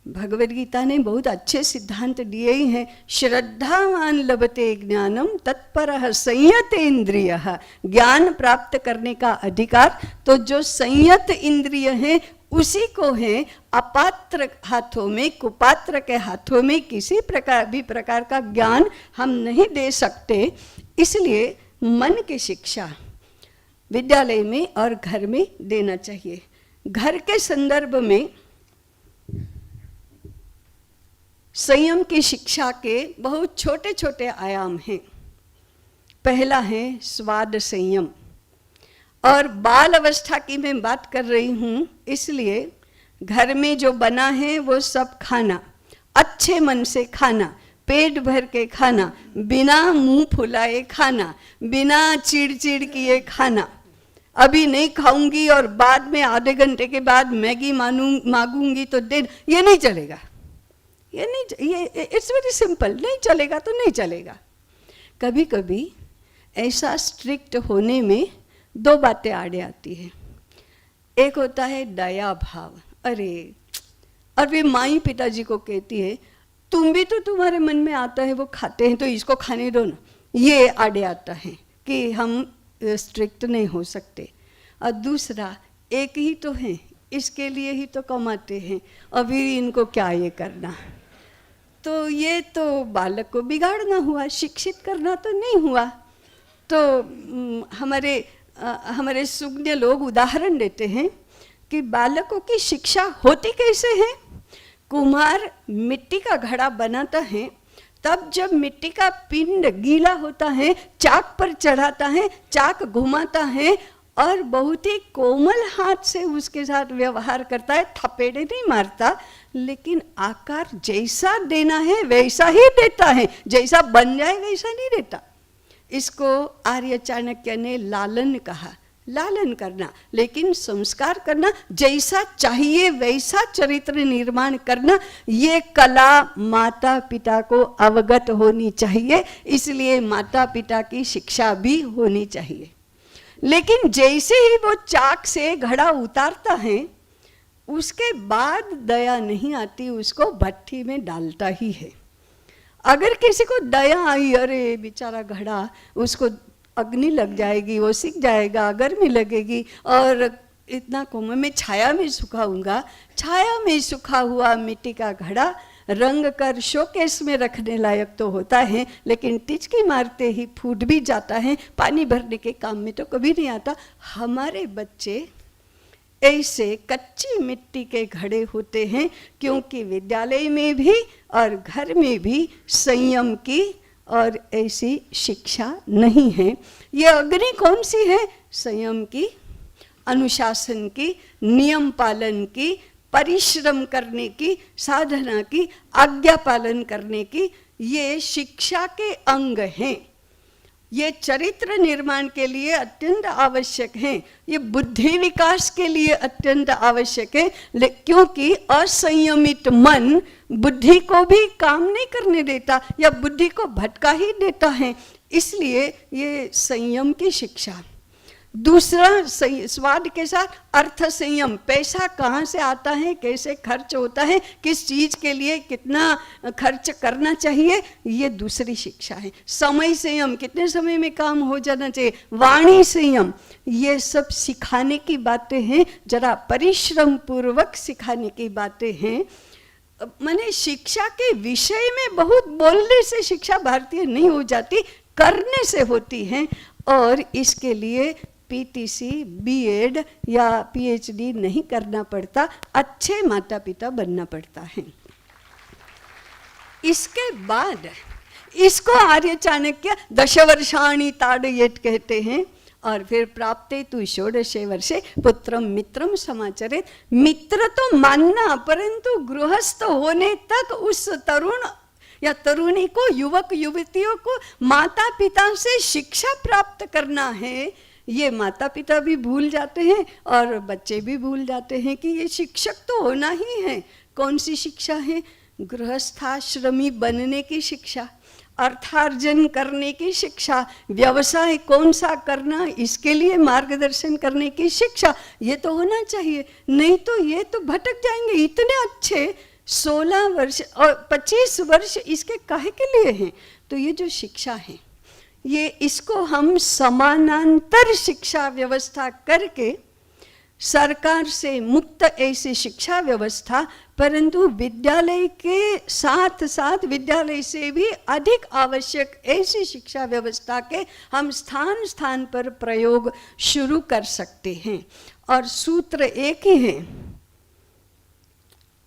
भगवद गीता ने बहुत अच्छे सिद्धांत दिए ही हैं। श्रद्धावान लभते ज्ञानम तत्परः संयतेन्द्रियः। ज्ञान प्राप्त करने का अधिकार तो जो संयत इंद्रिय है उसी को है। अपात्र हाथों में, कुपात्र के हाथों में किसी प्रकार का ज्ञान हम नहीं दे सकते। इसलिए मन की शिक्षा विद्यालय में और घर में देना चाहिए। घर के संदर्भ में संयम की शिक्षा के बहुत छोटे छोटे आयाम हैं। पहला है स्वाद संयम। और बाल अवस्था की मैं बात कर रही हूँ, इसलिए घर में जो बना है वो सब खाना, अच्छे मन से खाना, पेट भर के खाना, बिना मुंह फुलाए खाना, बिना चिड़चिड़ किए खाना। अभी नहीं खाऊंगी और बाद में आधे घंटे के बाद मैगी मांगूंगी तो दे, ये नहीं चलेगा। ये नहीं, ये इट्स वेरी सिंपल, नहीं चलेगा तो नहीं चलेगा। कभी कभी ऐसा स्ट्रिक्ट होने में 2 बातें आड़े आती है। एक होता है दया भाव, अरे, और वे माई पिताजी को कहती है तुम भी तो, तुम्हारे मन में आता है वो खाते हैं तो इसको खाने दो ना। ये आड़े आता है कि हम स्ट्रिक्ट नहीं हो सकते। और दूसरा, एक ही तो है, इसके लिए ही तो कमाते हैं, अभी इनको क्या ये करना। तो ये तो बालक को बिगाड़ना हुआ, शिक्षित करना तो नहीं हुआ। तो हमारे सुज्ञ लोग उदाहरण देते हैं कि बालकों की शिक्षा होती कैसे है। कुम्हार मिट्टी का घड़ा बनाता है, तब जब मिट्टी का पिंड गीला होता है चाक पर चढ़ाता है, चाक घुमाता है और बहुत ही कोमल हाथ से उसके साथ व्यवहार करता है, थपेड़े नहीं मारता, लेकिन आकार जैसा देना है वैसा ही देता है, जैसा बन जाए वैसा नहीं देता। इसको आर्य चाणक्य ने लालन कहा, लालन करना, लेकिन संस्कार करना, जैसा चाहिए वैसा चरित्र निर्माण करना, ये कला माता पिता को अवगत होनी चाहिए। इसलिए माता पिता की शिक्षा भी होनी चाहिए। लेकिन जैसे ही वो चाक से घड़ा उतारता है उसके बाद दया नहीं आती, उसको भट्ठी में डालता ही है। अगर किसी को दया आई, अरे बेचारा घड़ा, उसको अग्नि लग जाएगी, वो सिक जाएगा, गर्मी लगेगी, और इतना कोमल में छाया में सुखाऊंगा, छाया में सूखा हुआ मिट्टी का घड़ा रंग कर शोकेस में रखने लायक तो होता है, लेकिन टिचकी मारते ही फूट भी जाता है, पानी भरने के काम में तो कभी नहीं आता। हमारे बच्चे ऐसे कच्ची मिट्टी के घड़े होते हैं, क्योंकि विद्यालय में भी और घर में भी संयम की और ऐसी शिक्षा नहीं है। ये अग्नि कौन सी है? संयम की, अनुशासन की, नियम पालन की, परिश्रम करने की, साधना की, आज्ञा पालन करने की, ये शिक्षा के अंग हैं। ये चरित्र निर्माण के लिए अत्यंत आवश्यक हैं, ये बुद्धि विकास के लिए अत्यंत आवश्यक है, क्योंकि असंयमित मन बुद्धि को भी काम नहीं करने देता या बुद्धि को भटका ही देता है। इसलिए ये संयम की शिक्षा। दूसरा, स्वाद के साथ अर्थ संयम, पैसा कहाँ से आता है, कैसे खर्च होता है, किस चीज के लिए कितना खर्च करना चाहिए, ये दूसरी शिक्षा है। समय संयम, कितने समय में काम हो जाना चाहिए। वाणी संयम, ये सब सिखाने की बातें हैं, जरा परिश्रम पूर्वक सिखाने की बातें हैं। माने शिक्षा के विषय में बहुत बोलने से शिक्षा भारतीय नहीं हो जाती, करने से होती है। और इसके लिए पीटीसी, बीएड या पीएचडी नहीं करना पड़ता, अच्छे माता पिता बनना पड़ता है। इसके बाद इसको आर्य चाणक्य 10 वर्षाणि ताडयेत् कहते हैं। और फिर प्राप्ते तु षोडशे वर्षे पुत्रम मित्रम समाचरेत्। मित्र तो मानना, परंतु गृहस्थ होने तक उस तरुण या तरुणी को, युवक युवतियों को माता पिता से शिक्षा प्राप्त करना है। ये माता पिता भी भूल जाते हैं और बच्चे भी भूल जाते हैं कि ये शिक्षक तो होना ही है। कौन सी शिक्षा है? गृहस्थाश्रमी बनने की शिक्षा, अर्थार्जन करने की शिक्षा, व्यवसाय कौन सा करना इसके लिए मार्गदर्शन करने की शिक्षा, ये तो होना चाहिए। नहीं तो ये तो भटक जाएंगे। इतने अच्छे 16 वर्ष और 25 वर्ष इसके काहे के लिए हैं? तो ये जो शिक्षा है, ये इसको हम समानांतर शिक्षा व्यवस्था करके, सरकार से मुक्त ऐसी शिक्षा व्यवस्था, परंतु विद्यालय के साथ साथ विद्यालय से भी अधिक आवश्यक ऐसी शिक्षा व्यवस्था के हम स्थान स्थान पर प्रयोग शुरू कर सकते हैं। और सूत्र एक ही है,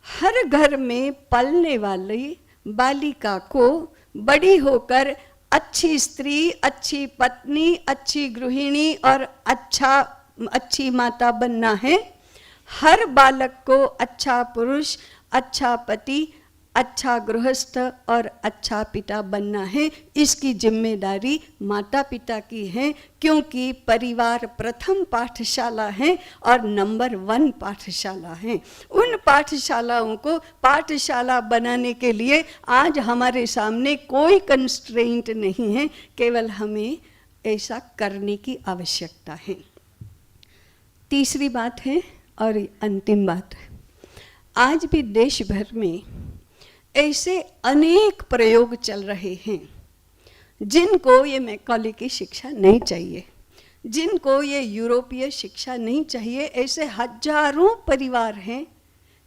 हर घर में पलने वाली बालिका को बड़ी होकर अच्छी स्त्री, अच्छी पत्नी, अच्छी गृहिणी और अच्छी माता बनना है। हर बालक को अच्छा पुरुष, अच्छा पति, अच्छा गृहस्थ और अच्छा पिता बनना है। इसकी जिम्मेदारी माता पिता की है, क्योंकि परिवार प्रथम पाठशाला है और नंबर 1 पाठशाला है। उन पाठशालाओं को पाठशाला बनाने के लिए आज हमारे सामने कोई कंस्ट्रेंट नहीं है, केवल हमें ऐसा करने की आवश्यकता है। तीसरी बात है और अंतिम बात है, आज भी देश भर में ऐसे अनेक प्रयोग चल रहे हैं जिनको ये मैकॉले की शिक्षा नहीं चाहिए, जिनको ये यूरोपीय शिक्षा नहीं चाहिए। ऐसे हजारों परिवार हैं,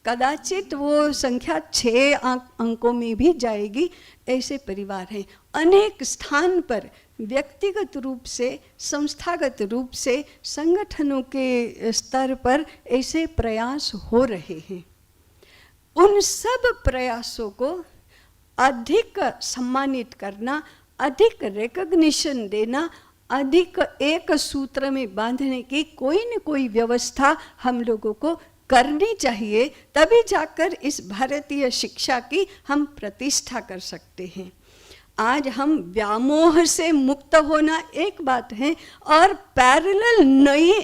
कदाचित वो संख्या 6 अंकों में भी जाएगी। ऐसे परिवार हैं अनेक स्थान पर, व्यक्तिगत रूप से, संस्थागत रूप से, संगठनों के स्तर पर ऐसे प्रयास हो रहे हैं। उन सब प्रयासों को अधिक सम्मानित करना, अधिक रिकॉग्निशन देना, अधिक एक सूत्र में बांधने की कोई न कोई व्यवस्था हम लोगों को करनी चाहिए। तभी जाकर इस भारतीय शिक्षा की हम प्रतिष्ठा कर सकते हैं। आज हम व्यामोह से मुक्त होना एक बात है और पैरेलल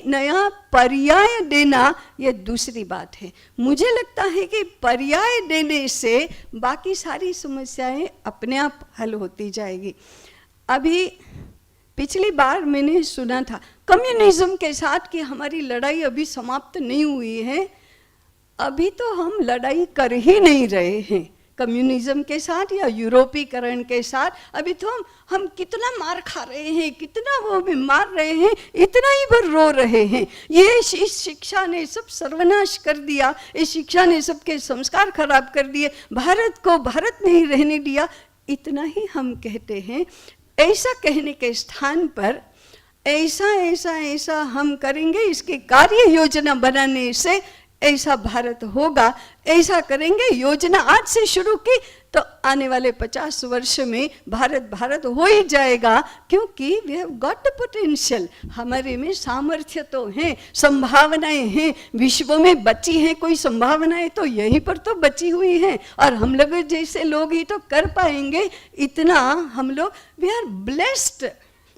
नया पर्याय देना ये दूसरी बात है। मुझे लगता है कि पर्याय देने से बाकी सारी समस्याएं अपने आप हल होती जाएगी। अभी पिछली बार मैंने सुना था कम्युनिज्म के साथ कि हमारी लड़ाई अभी समाप्त नहीं हुई है। अभी तो हम लड़ाई कर ही नहीं रहे हैं कम्युनिज्म के साथ या यूरोपीकरण के साथ। अभी तो हम कितना मार खा रहे हैं, कितना वो भी मार रहे हैं, इतना ही भर रो रहे हैं। ये इस शिक्षा ने सब सर्वनाश कर दिया, इस शिक्षा ने सबके संस्कार खराब कर दिए, भारत को भारत नहीं रहने दिया, इतना ही हम कहते हैं। ऐसा कहने के स्थान पर ऐसा हम करेंगे, इसकी कार्य योजना बनाने से ऐसा भारत होगा, ऐसा करेंगे, योजना आज से शुरू की तो आने वाले 50 वर्ष में भारत हो ही जाएगा, क्योंकि we have got the potential. हमारे में सामर्थ्य तो है, संभावनाएं हैं, विश्व में बची हैं कोई संभावनाएं तो यहीं पर तो बची हुई हैं, और हम लोग जैसे लोग ही तो कर पाएंगे। इतना हम लोग वी आर ब्लेस्ड।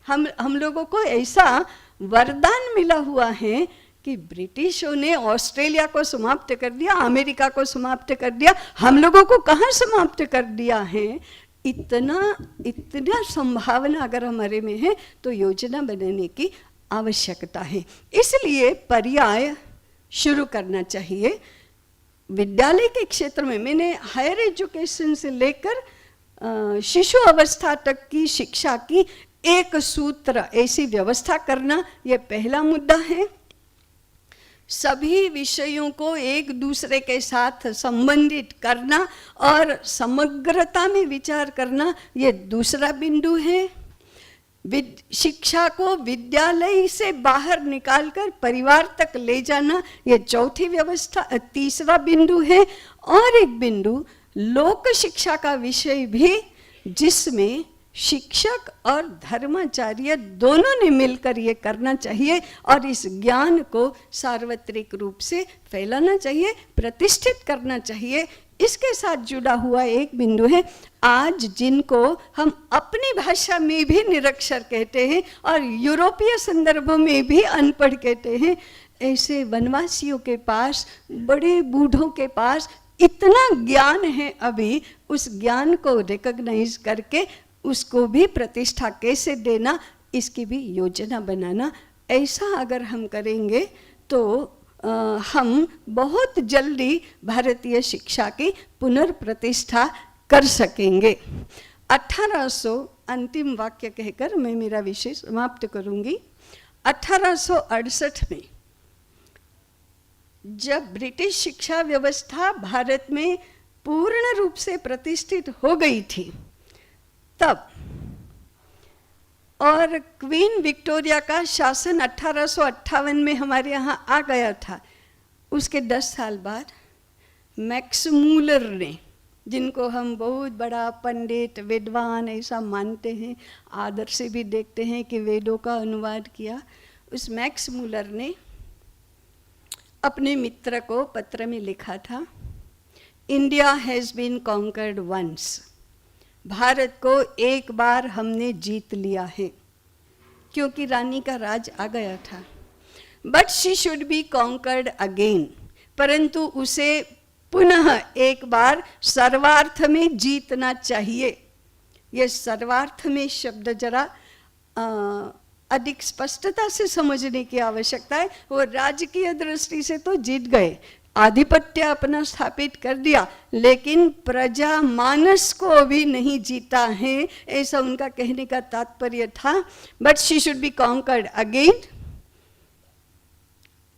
हम लोगों को ऐसा वरदान मिला हुआ है कि ब्रिटिशों ने ऑस्ट्रेलिया को समाप्त कर दिया, अमेरिका को समाप्त कर दिया, हम लोगों को कहाँ समाप्त कर दिया है। इतना संभावना अगर हमारे में है तो योजना बनाने की आवश्यकता है। इसलिए पर्याय शुरू करना चाहिए विद्यालय के क्षेत्र में। मैंने हायर एजुकेशन से लेकर शिशु अवस्था तक की शिक्षा की एक सूत्र ऐसी व्यवस्था करना, यह पहला मुद्दा है। सभी विषयों को एक दूसरे के साथ संबंधित करना और समग्रता में विचार करना, ये दूसरा बिंदु है। शिक्षा को विद्यालय से बाहर निकालकर परिवार तक ले जाना, ये चौथी व्यवस्था, तीसरा बिंदु है। और एक बिंदु लोक शिक्षा का विषय भी, जिसमें शिक्षक और धर्माचार्य दोनों ने मिलकर ये करना चाहिए और इस ज्ञान को सार्वत्रिक रूप से फैलाना चाहिए, प्रतिष्ठित करना चाहिए। इसके साथ जुड़ा हुआ एक बिंदु है, आज जिनको हम अपनी भाषा में भी निरक्षर कहते हैं और यूरोपीय संदर्भों में भी अनपढ़ कहते हैं, ऐसे वनवासियों के पास, बड़े बूढ़ों के पास इतना ज्ञान है, अभी उस ज्ञान को रिकॉग्नाइज करके उसको भी प्रतिष्ठा कैसे देना, इसकी भी योजना बनाना। ऐसा अगर हम करेंगे तो हम बहुत जल्दी भारतीय शिक्षा की पुनर्प्रतिष्ठा कर सकेंगे। 1800, अंतिम वाक्य कहकर मैं मेरा विषय समाप्त करूंगी। 1868 में जब ब्रिटिश शिक्षा व्यवस्था भारत में पूर्ण रूप से प्रतिष्ठित हो गई थी, तब और क्वीन विक्टोरिया का शासन 1858 में हमारे यहाँ आ गया था, उसके 10 साल बाद मैक्स मूलर ने, जिनको हम बहुत बड़ा पंडित विद्वान ऐसा मानते हैं, आदर से भी देखते हैं कि वेदों का अनुवाद किया, उस मैक्स मूलर ने अपने मित्र को पत्र में लिखा था, India has been conquered once, Bharat को एक बार हमने जीत लिया है, क्योंकि रानी का राज आ गया था। But she should be conquered again, परंतु उसे पुनः एक बार सर्वार्थ में जीतना चाहिए। ये सर्वार्थ में शब्द जरा अधिक स्पष्टता से समझने की आवश्यकता है। वो राजकीय दृष्टि से तो जीत गए, आधिपत्य अपना स्थापित कर दिया, लेकिन प्रजा मानस को अभी नहीं जीता है, ऐसा उनका कहने का तात्पर्य था। But she should be conquered again,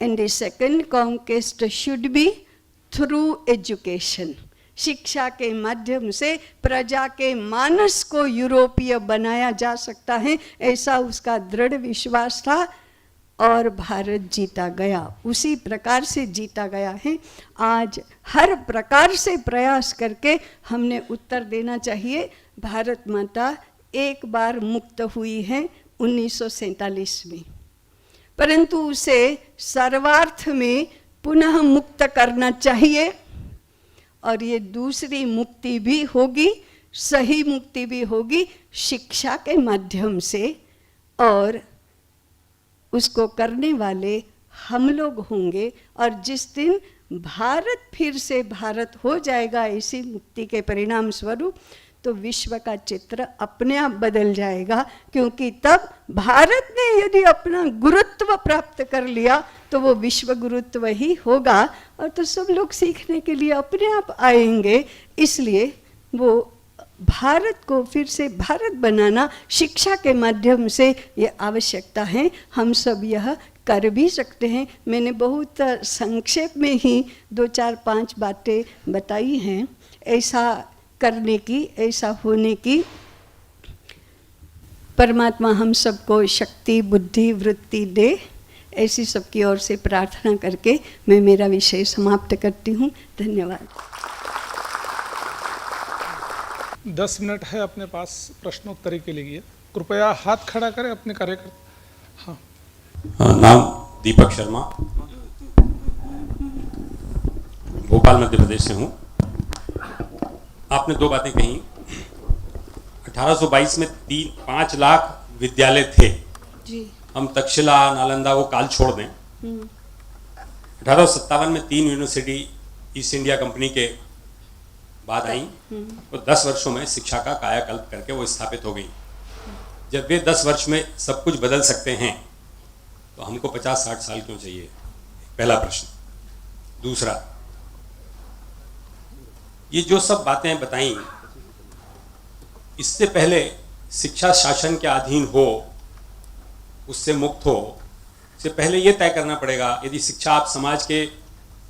and the second conquest should be through education. शिक्षा के माध्यम से प्रजा के मानस को यूरोपीय बनाया जा सकता है, ऐसा उसका दृढ़ विश्वास था और भारत जीता गया, उसी प्रकार से जीता गया है। आज हर प्रकार से प्रयास करके हमने उत्तर देना चाहिए। भारत माता एक बार मुक्त हुई है 1947 में, परंतु उसे सर्वार्थ में पुनः मुक्त करना चाहिए, और ये दूसरी मुक्ति भी होगी, सही मुक्ति भी होगी शिक्षा के माध्यम से, और उसको करने वाले हम लोग होंगे। और जिस दिन भारत फिर से भारत हो जाएगा ऐसी मुक्ति के परिणाम स्वरूप, तो विश्व का चित्र अपने आप बदल जाएगा, क्योंकि तब भारत ने यदि अपना गुरुत्व प्राप्त कर लिया तो वो विश्व गुरुत्व ही होगा, और तो सब लोग सीखने के लिए अपने आप आएंगे। इसलिए वो भारत को फिर से भारत बनाना शिक्षा के माध्यम से ये आवश्यकता है। हम सब यह कर भी सकते हैं। मैंने बहुत संक्षेप में ही 2, 4, 5 बातें बताई हैं। ऐसा करने की, ऐसा होने की परमात्मा हम सबको शक्ति, बुद्धि, वृत्ति दे, ऐसी सबकी ओर से प्रार्थना करके मैं मेरा विषय समाप्त करती हूँ। धन्यवाद। 10 मिनट है अपने पास प्रश्नोत्तरी के लिए। कृपया हाथ खड़ा करें अपने कार्यकर्ता। हाँ, नाम दीपक शर्मा, भोपाल मध्य प्रदेश से हूँ। आपने 2 बातें कही। 1822 में 5 लाख विद्यालय थे। जी। हम तक्षशिला, नालंदा वो काल छोड़ दें। 1857 में 3 यूनिवर्सिटी ईस्ट इंडिया कंपनी के बाद आई। वो 10 वर्षों में शिक्षा का कायाकल्प करके वो स्थापित हो गई। जब वे 10 वर्ष में सब कुछ बदल सकते हैं तो हमको 50-60 साल क्यों चाहिए? पहला प्रश्न। दूसरा, ये जो सब बातें बताई, इससे पहले शिक्षा शासन के अधीन हो, उससे मुक्त हो, इससे पहले ये तय करना पड़ेगा यदि शिक्षा आप समाज के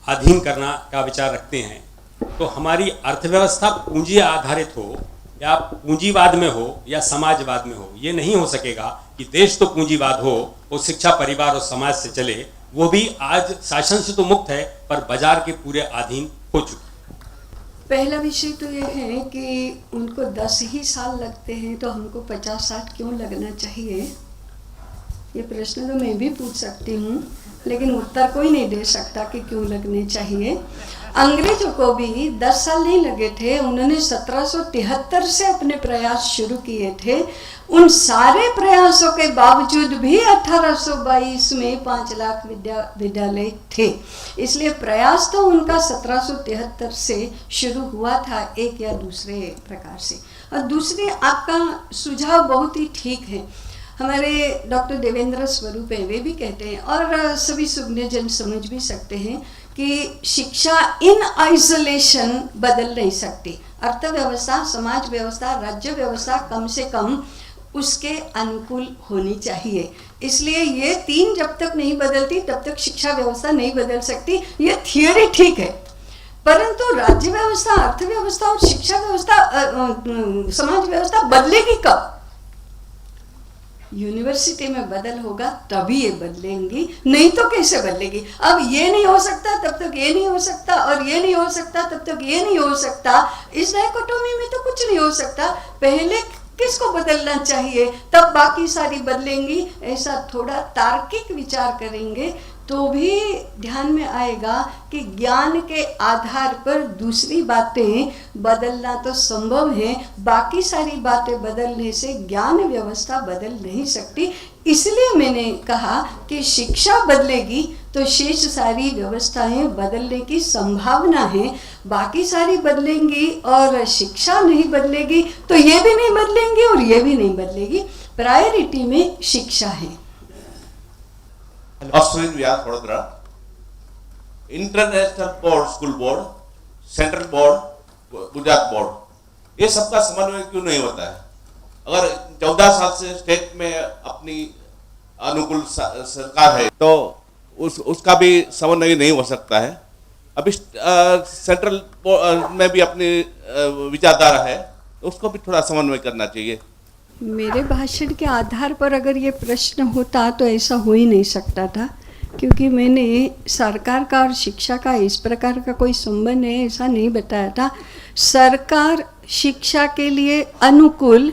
अधीन करना का विचार रखते हैं तो हमारी अर्थव्यवस्था पूंजी आधारित हो या पूंजीवाद में हो या समाजवाद में हो। ये नहीं हो सकेगा कि देश तो पूंजीवाद हो और शिक्षा परिवार और समाज से चले। वो भी आज शासन से तो मुक्त है पर बाजार के पूरे अधीन हो चुके। पहला विषय तो ये है कि उनको 10 ही साल लगते हैं तो हमको 50-60 क्यों लगना चाहिए? ये प्रश्न तो मैं भी पूछ सकती हूँ, लेकिन उत्तर कोई नहीं दे सकता कि क्यों लगने चाहिए। अंग्रेजों को भी 10 साल नहीं लगे थे। उन्होंने 1773 से अपने प्रयास शुरू किए थे। उन सारे प्रयासों के बावजूद भी 1822 में 5 लाख विद्यालय थे। इसलिए प्रयास तो उनका 1773 से शुरू हुआ था, एक या दूसरे प्रकार से। और दूसरी, आपका सुझाव बहुत ही ठीक है। हमारे डॉक्टर देवेंद्र स्वरूप हैं, वे भी कहते हैं और सभी सुज्ञजन समझ भी सकते हैं कि शिक्षा इन आइसोलेशन बदल नहीं सकती। अर्थव्यवस्था, समाज व्यवस्था, राज्य व्यवस्था कम से कम उसके अनुकूल होनी चाहिए। इसलिए ये 3 जब तक नहीं बदलती तब तक शिक्षा व्यवस्था नहीं बदल सकती। ये थियोरी ठीक है, परंतु राज्य व्यवस्था, अर्थव्यवस्था और शिक्षा व्यवस्था, समाज व्यवस्था बदलेगी कब? यूनिवर्सिटी में बदल होगा तभी ये बदलेंगी, नहीं तो कैसे बदलेगी? अब ये नहीं हो सकता तब तक ये नहीं हो सकता, और ये नहीं हो सकता तब तक ये नहीं हो सकता। इस डायकोटोमी में तो कुछ नहीं हो सकता। पहले किसको बदलना चाहिए, तब बाकी सारी बदलेंगी। ऐसा थोड़ा तार्किक विचार करेंगे तो भी ध्यान में आएगा कि ज्ञान के आधार पर दूसरी बातें बदलना तो संभव है, बाकी सारी बातें बदलने से ज्ञान व्यवस्था बदल नहीं सकती। इसलिए मैंने कहा कि शिक्षा बदलेगी तो शेष सारी व्यवस्थाएं बदलने की संभावना है। बाकी सारी बदलेंगी और शिक्षा नहीं बदलेगी तो ये भी नहीं बदलेंगी और ये भी नहीं बदलेगी। प्रायोरिटी में शिक्षा है। Australian Vyas Vadodara, international board, school board, central board, Gujarat board, ये सबका समन्वय क्यों नहीं होता है? अगर 14 साल से स्टेट में अपनी अनुकूल सरकार है तो उसका भी समन्वय नहीं हो सकता है। अभी सेंट्रल में भी अपनी विचारधारा है तो उसको भी थोड़ा समन्वय करना चाहिए। मेरे भाषण के आधार पर अगर ये प्रश्न होता तो ऐसा हो ही नहीं सकता था, क्योंकि मैंने सरकार का और शिक्षा का इस प्रकार का कोई संबंध है ऐसा नहीं बताया था। सरकार शिक्षा के लिए अनुकूल,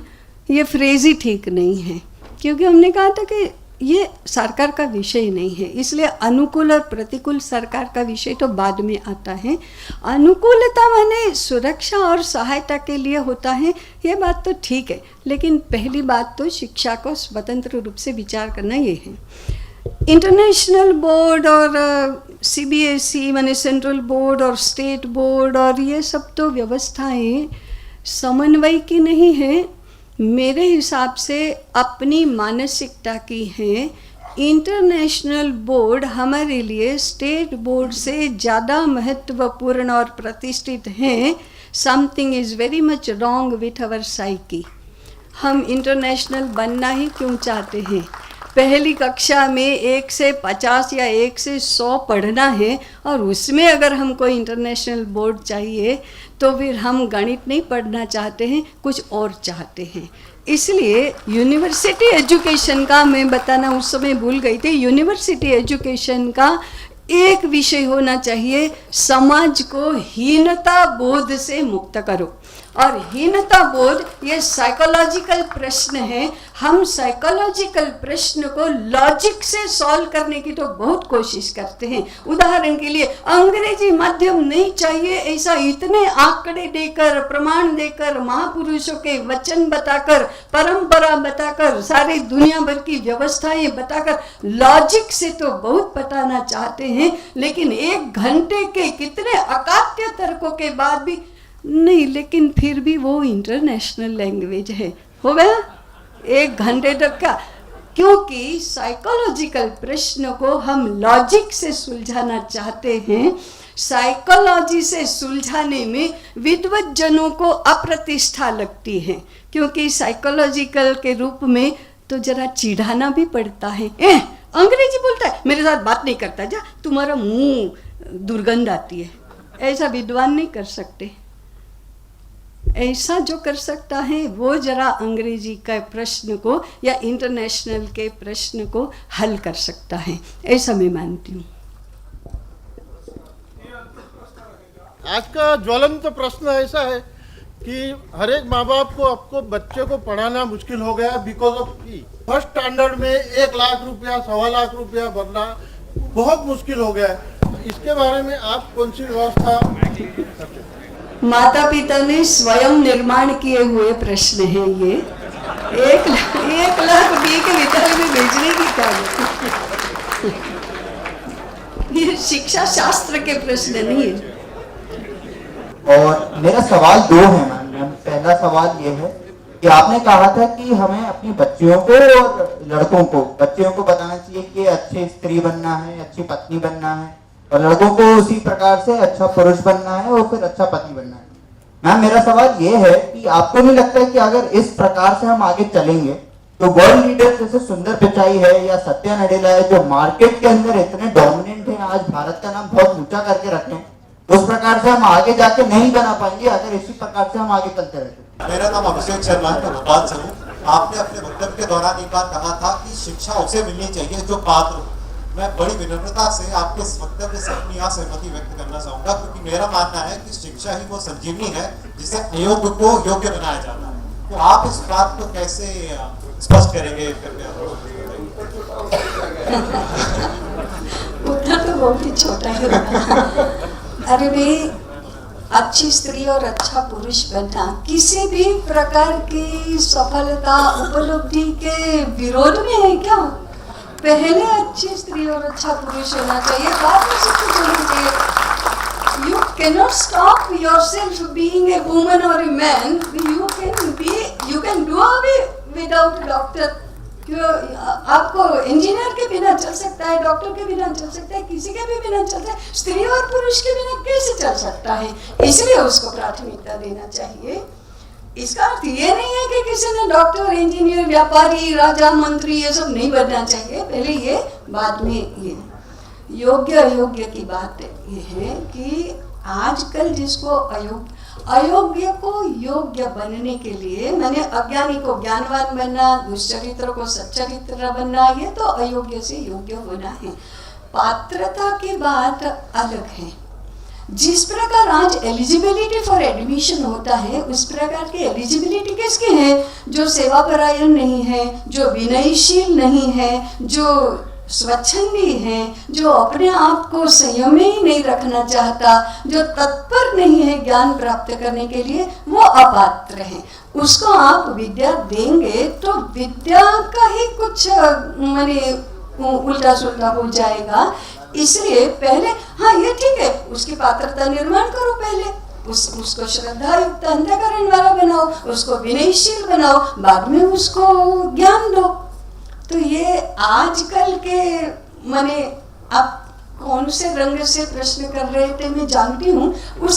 ये फ्रेज ही ठीक नहीं है, क्योंकि हमने कहा था कि ये सरकार का विषय नहीं है। इसलिए अनुकूल और प्रतिकूल सरकार का विषय तो बाद में आता है। अनुकूलता माने सुरक्षा और सहायता के लिए होता है, ये बात तो ठीक है, लेकिन पहली बात तो शिक्षा को स्वतंत्र रूप से विचार करना ये है। इंटरनेशनल बोर्ड और CBSE माने सेंट्रल बोर्ड और स्टेट बोर्ड और ये सब तो व्यवस्थाएं समन्वय की नहीं है, मेरे हिसाब से अपनी मानसिकता की है। इंटरनेशनल बोर्ड हमारे लिए स्टेट बोर्ड से ज़्यादा महत्वपूर्ण और प्रतिष्ठित हैं। Something is very much wrong with our psyche. हम इंटरनेशनल बनना ही क्यों चाहते हैं? पहली कक्षा में 1 से 50 या 1 से 100 पढ़ना है और उसमें अगर हमको इंटरनेशनल बोर्ड चाहिए तो फिर हम गणित नहीं पढ़ना चाहते हैं, कुछ और चाहते हैं। इसलिए यूनिवर्सिटी एजुकेशन का मैं बताना उस समय भूल गई थी। यूनिवर्सिटी एजुकेशन का एक विषय होना चाहिए, समाज को हीनता बोध से मुक्त करो। और हीनता बोध ये साइकोलॉजिकल प्रश्न है। हम साइकोलॉजिकल प्रश्न को लॉजिक से सॉल्व करने की तो बहुत कोशिश करते हैं। उदाहरण के लिए अंग्रेजी माध्यम नहीं चाहिए ऐसा इतने आंकड़े देकर, प्रमाण देकर, महापुरुषों के वचन बताकर, परंपरा बताकर, सारी दुनिया भर की व्यवस्थाएं बताकर लॉजिक से तो बहुत बताना चाहते हैं, लेकिन 1 घंटे के कितने अकाट्य तर्कों के बाद भी नहीं, लेकिन फिर भी वो इंटरनेशनल लैंग्वेज है। हो गया 1 घंटे तक का, क्योंकि साइकोलॉजिकल प्रश्न को हम लॉजिक से सुलझाना चाहते हैं। साइकोलॉजी से सुलझाने में विद्वज्जनों को अप्रतिष्ठा लगती है, क्योंकि साइकोलॉजिकल के रूप में तो जरा चिढ़ाना भी पड़ता है। अंग्रेजी बोलता है, मेरे साथ बात नहीं करता, जा तुम्हारा मुंह दुर्गंध आती है। ऐसा विद्वान नहीं कर सकते। ऐसा जो कर सकता है वो जरा अंग्रेजी के प्रश्न को या इंटरनेशनल के प्रश्न को हल कर सकता है, ऐसा मैं मानती हूँ। आज का ज्वलंत प्रश्न ऐसा है कि हर एक माँ बाप को आपको बच्चे को पढ़ाना मुश्किल हो गया because of fee. First standard में 1 लाख रुपया, 1.25 लाख रुपया भरना बहुत मुश्किल हो गया है। इसके बारे में आप कौन सी व्यवस्था करते हैं? माता पिता ने स्वयं निर्माण किए हुए प्रश्न हैं ये। 1 लाख बी के विद्यालय में भेजने की क्या है? ये शिक्षा शास्त्र के प्रश्न नहीं है। और मेरा सवाल 2 है मैम। पहला सवाल ये है कि आपने कहा था कि हमें अपनी बच्चियों को और लड़कों को, बच्चियों को बताना चाहिए कि अच्छी स्त्री बनना है, अच्छी पत्नी बनना है, और लड़कों को उसी प्रकार से अच्छा पुरुष बनना है और फिर अच्छा पति बनना है। मैम मेरा सवाल ये है कि आपको नहीं लगता है कि अगर इस प्रकार से हम आगे चलेंगे तो वर्ल्ड लीडर जैसे सुंदर पिचाई है या सत्या नडेला है, जो मार्केट के अंदर इतने डोमिनेंट है, आज भारत का नाम बहुत ऊंचा करके रखे हैं, उस प्रकार से हम आगे जाके नहीं बना पाएंगे अगर इसी प्रकार से हम आगे चलते रहते। मेरा नाम अभिषेक शर्मा है, भोपाल से हूँ। आपने अपने वक्तव्य के दौरान एक बात कहा था कि शिक्षा उसे मिलनी चाहिए जो पात्र। मैं बड़ी विनम्रता से आपके इस वक्तव्य से अपनी असहमति व्यक्त करना चाहूंगा, क्योंकि मेरा मानना है कि शिक्षा ही वो संजीवनी है जिससे अयोग्य को योग्य बनाया जाता है। तो आप इस बात को कैसे स्पष्ट करेंगे? उत्तर तो बहुत ही छोटा है। अरे भाई, अच्छी स्त्री और अच्छा पुरुष बनना किसी भी प्रकार की सफलता उपलब्धि के विरोध में है क्या? पहले अच्छी स्त्री और अच्छा पुरुष होना चाहिए, बाद में सब कुछ होना चाहिए। You cannot stop yourself being a woman or a man. You can do away without doctor. आपको इंजीनियर के बिना चल सकता है, डॉक्टर के बिना चल सकता है, किसी के भी बिना चलता है, स्त्री और पुरुष के बिना कैसे चल सकता है? इसलिए उसको प्राथमिकता देना चाहिए। इसका अर्थ ये नहीं है कि किसी ने डॉक्टर, इंजीनियर, व्यापारी, राजा, मंत्री ये सब नहीं बनना चाहिए, पहले ये, बाद में ये। योग्य अयोग्य की बात ये है कि आजकल जिसको अयोग्य को योग्य बनने के लिए, मैंने अज्ञानी को ज्ञानवान बनना, दुष्चरित्र को सच्चरित्र बनना, ये तो अयोग्य से योग्य होना है। पात्रता की बात अलग है। जिस प्रकार आज एलिजिबिलिटी फॉर एडमिशन होता है, उस प्रकार की एलिजिबिलिटी किसकी है? जो सेवापरायण नहीं है, जो विनयशील नहीं है, जो स्वच्छंदी है, जो अपने आप को संयम में ही नहीं रखना चाहता, जो तत्पर नहीं है ज्ञान प्राप्त करने के लिए, वो अपात्र है। उसको आप विद्या देंगे तो विद्या का ही कुछ माने उल्टा सुल्टा हो जाएगा। इसलिए पहले, हाँ ये ठीक है, उसकी पात्रता निर्माण करो, पहले उसको श्रद्धा युक्त अंतःकरण वाला बनाओ, उसको विनयशील बनाओ, बाद में उसको ज्ञान दो। तो ये आजकल के माने आप कौन से रंग से प्रश्न कर रहे थे मैं जानती हूँ, उस